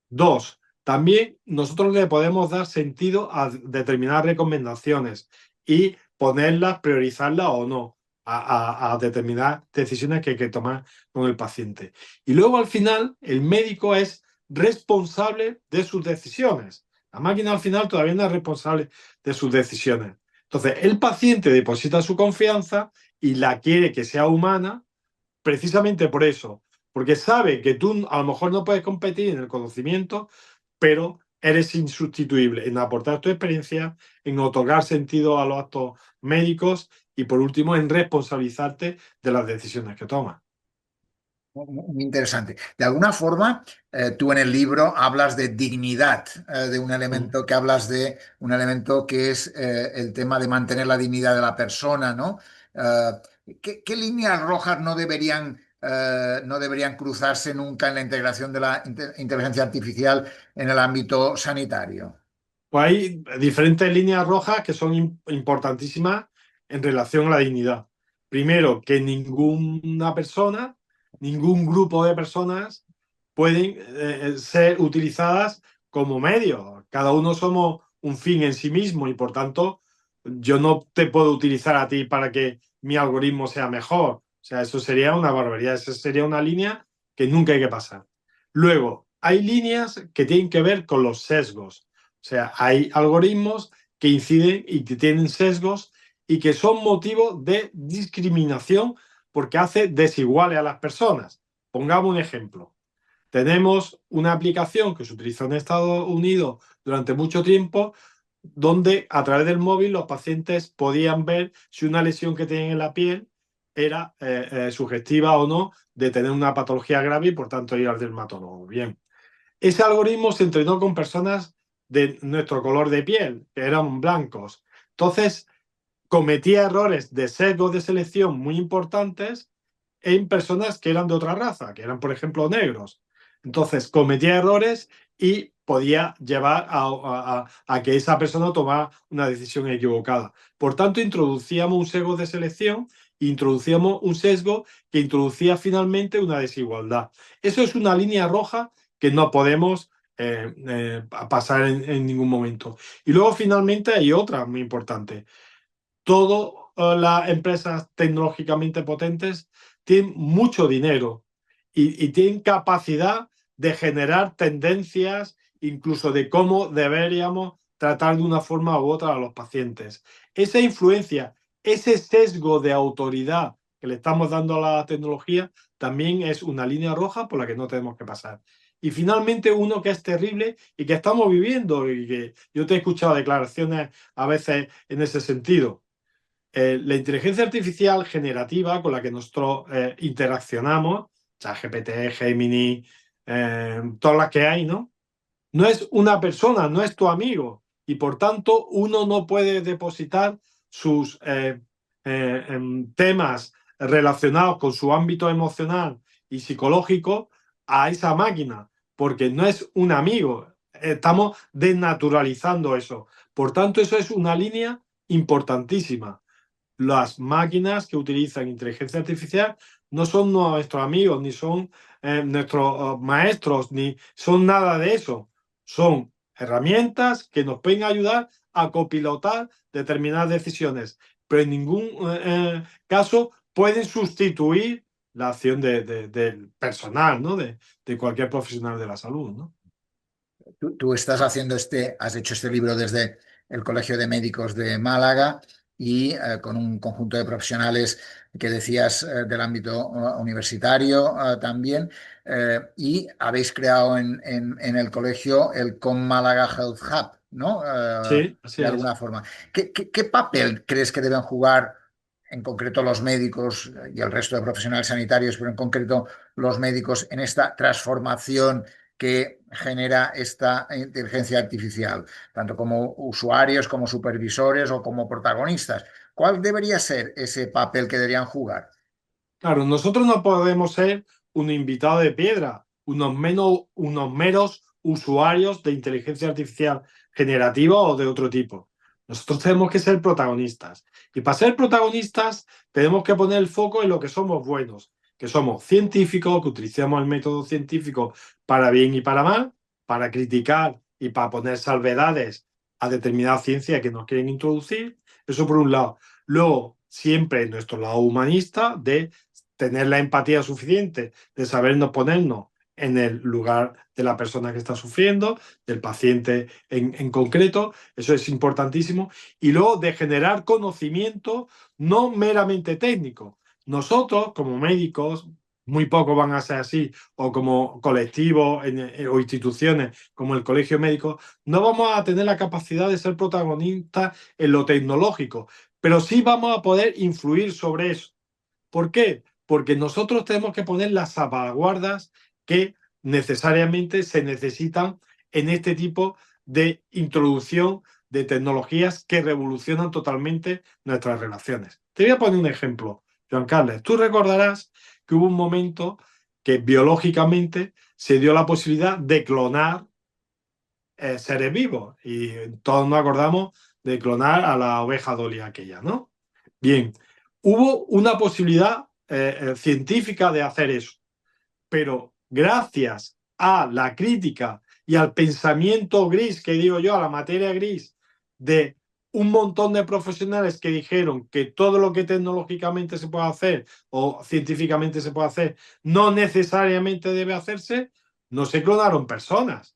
2, también nosotros le podemos dar sentido a determinadas recomendaciones y ponerlas, priorizarlas o no a determinadas decisiones que hay que tomar con el paciente. Y luego al final el médico es responsable de sus decisiones. La máquina al final todavía no es responsable de sus decisiones. Entonces el paciente deposita su confianza y la quiere que sea humana precisamente por eso, porque sabe que tú a lo mejor no puedes competir en el conocimiento, pero eres insustituible en aportar tu experiencia, en otorgar sentido a los actos médicos y, por último, en responsabilizarte de las decisiones que tomas. Muy interesante. De alguna forma, tú en el libro hablas de dignidad, de un elemento que hablas de un elemento que es el tema de mantener la dignidad de la persona, ¿no? ¿Qué líneas rojas no deberían cruzarse nunca en la integración de la inteligencia artificial en el ámbito sanitario? Pues hay diferentes líneas rojas que son importantísimas en relación a la dignidad. Primero, que ninguna persona, ningún grupo de personas pueden ser utilizadas como medios. Cada uno somos un fin en sí mismo y por tanto yo no te puedo utilizar a ti para que mi algoritmo sea mejor. O sea, eso sería una barbaridad. Esa sería una línea que nunca hay que pasar. Luego, hay líneas que tienen que ver con los sesgos. O sea, hay algoritmos que inciden y que tienen sesgos y que son motivo de discriminación porque hace desiguales a las personas. Pongamos un ejemplo. Tenemos una aplicación que se utilizó en Estados Unidos durante mucho tiempo donde a través del móvil los pacientes podían ver si una lesión que tenían en la piel era sugestiva o no de tener una patología grave y por tanto ir al dermatólogo. Bien. Ese algoritmo se entrenó con personas de nuestro color de piel, que eran blancos. Entonces, cometía errores de sesgos de selección muy importantes en personas que eran de otra raza, que eran, por ejemplo, negros. Entonces, cometía errores y podía llevar a que esa persona tomara una decisión equivocada. Por tanto, introducíamos un sesgo de selección, introducíamos un sesgo que introducía finalmente una desigualdad. Eso es una línea roja que no podemos pasar en ningún momento. Y luego, finalmente, hay otra muy importante. Todas las empresas tecnológicamente potentes tienen mucho dinero y tienen capacidad de generar tendencias, incluso de cómo deberíamos tratar de una forma u otra a los pacientes. Esa influencia, ese sesgo de autoridad que le estamos dando a la tecnología, también es una línea roja por la que no tenemos que pasar. Y finalmente uno que es terrible y que estamos viviendo, y que yo te he escuchado declaraciones a veces en ese sentido. La inteligencia artificial generativa con la que nosotros interaccionamos, ChatGPT, Gemini, todas las que hay, ¿no? No es una persona, no es tu amigo. Y por tanto, uno no puede depositar sus temas relacionados con su ámbito emocional y psicológico a esa máquina, porque no es un amigo. Estamos desnaturalizando eso. Por tanto, eso es una línea importantísima. Las máquinas que utilizan inteligencia artificial no son nuestros amigos, ni son nuestros maestros, ni son nada de eso. Son herramientas que nos pueden ayudar a copilotar determinadas decisiones, pero en ningún caso pueden sustituir la acción del personal, ¿no? De cualquier profesional de la salud, ¿no? Tú estás haciendo has hecho este libro desde el Colegio de Médicos de Málaga y con un conjunto de profesionales que decías del ámbito universitario también, y habéis creado en el colegio el Com Málaga Health Hub, ¿no? Sí, así De es. alguna forma. ¿Qué papel crees que deben jugar en concreto los médicos y el resto de profesionales sanitarios, pero en concreto los médicos en esta transformación que genera esta inteligencia artificial, tanto como usuarios, como supervisores o como protagonistas? ¿Cuál debería ser ese papel que deberían jugar? Claro, nosotros no podemos ser un invitado de piedra, unos meros usuarios de inteligencia artificial generativa o de otro tipo. Nosotros tenemos que ser protagonistas. Y para ser protagonistas tenemos que poner el foco en lo que somos buenos, que somos científicos, que utilizamos el método científico para bien y para mal, para criticar y para poner salvedades a determinada ciencia que nos quieren introducir. Eso por un lado. Luego, siempre nuestro lado humanista de tener la empatía suficiente, de sabernos ponernos en el lugar de la persona que está sufriendo, del paciente en concreto, eso es importantísimo, y luego de generar conocimiento no meramente técnico. Nosotros, como médicos, muy pocos van a ser así, o como colectivos o instituciones como el Colegio Médico, no vamos a tener la capacidad de ser protagonistas en lo tecnológico, pero sí vamos a poder influir sobre eso. ¿Por qué? Porque nosotros tenemos que poner las salvaguardas que necesariamente se necesitan en este tipo de introducción de tecnologías que revolucionan totalmente nuestras relaciones. Te voy a poner un ejemplo, Joan Carles. Tú recordarás que hubo un momento que biológicamente se dio la posibilidad de clonar seres vivos. Y todos nos acordamos de clonar a la oveja Dolly aquella, ¿no? Bien, hubo una posibilidad científica de hacer eso, pero gracias a la crítica y al pensamiento gris, que digo yo, a la materia gris, de un montón de profesionales que dijeron que todo lo que tecnológicamente se puede hacer o científicamente se puede hacer no necesariamente debe hacerse, no se clonaron personas,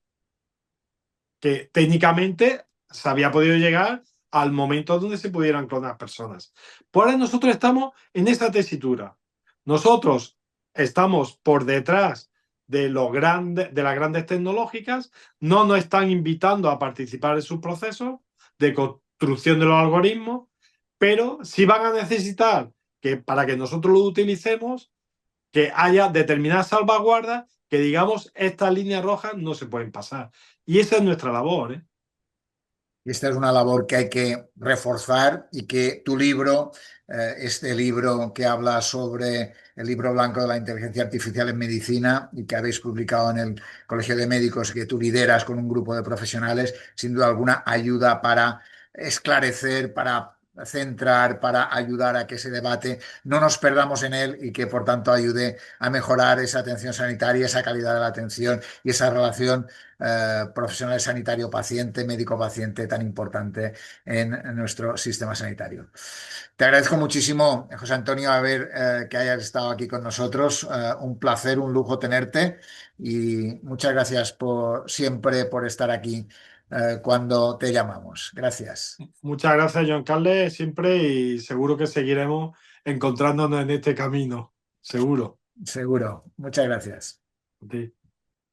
que técnicamente se había podido llegar al momento donde se pudieran clonar personas. Por ahora nosotros estamos en esta tesitura. Nosotros estamos por detrás de las grandes tecnológicas, no nos están invitando a participar en sus procesos de construcción de los algoritmos, pero sí van a necesitar que para que nosotros lo utilicemos, que haya determinadas salvaguardas que digamos estas líneas rojas no se pueden pasar. Y esa es nuestra labor, ¿eh? Y esta es una labor que hay que reforzar y que tu libro, este libro que habla sobre el libro blanco de la inteligencia artificial en medicina y que habéis publicado en el Colegio de Médicos que tú lideras con un grupo de profesionales, sin duda alguna ayuda para esclarecer, para centrar, para ayudar a que ese debate no nos perdamos en él y que por tanto ayude a mejorar esa atención sanitaria, esa calidad de la atención y esa relación profesional sanitario-paciente, médico-paciente tan importante en nuestro sistema sanitario. Te agradezco muchísimo, José Antonio, que hayas estado aquí con nosotros. Un placer, un lujo tenerte y muchas gracias siempre por estar aquí cuando te llamamos. Gracias. Muchas gracias, Joan Carles, siempre, y seguro que seguiremos encontrándonos en este camino. Seguro. Seguro. Muchas gracias. Sí.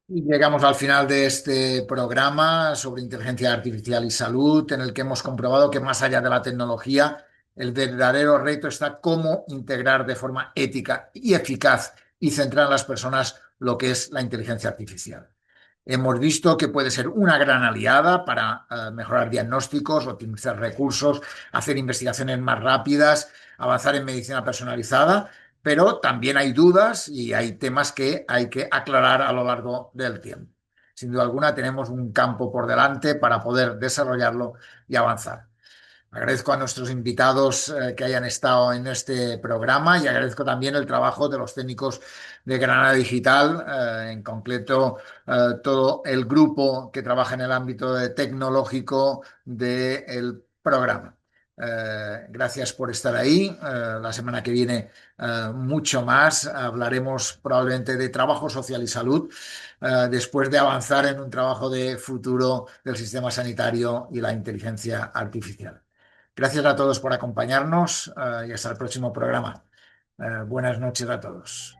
Y llegamos al final de este programa sobre inteligencia artificial y salud, en el que hemos comprobado que más allá de la tecnología, el verdadero reto está cómo integrar de forma ética y eficaz y centrar en las personas lo que es la inteligencia artificial. Hemos visto que puede ser una gran aliada para mejorar diagnósticos, optimizar recursos, hacer investigaciones más rápidas, avanzar en medicina personalizada, pero también hay dudas y hay temas que hay que aclarar a lo largo del tiempo. Sin duda alguna, tenemos un campo por delante para poder desarrollarlo y avanzar. Agradezco a nuestros invitados que hayan estado en este programa y agradezco también el trabajo de los técnicos de Granada Digital, en concreto todo el grupo que trabaja en el ámbito tecnológico del programa. Gracias por estar ahí. La semana que viene mucho más. Hablaremos probablemente de trabajo social y salud, después de avanzar en un trabajo de futuro del sistema sanitario y la inteligencia artificial. Gracias a todos por acompañarnos y hasta el próximo programa. Buenas noches a todos.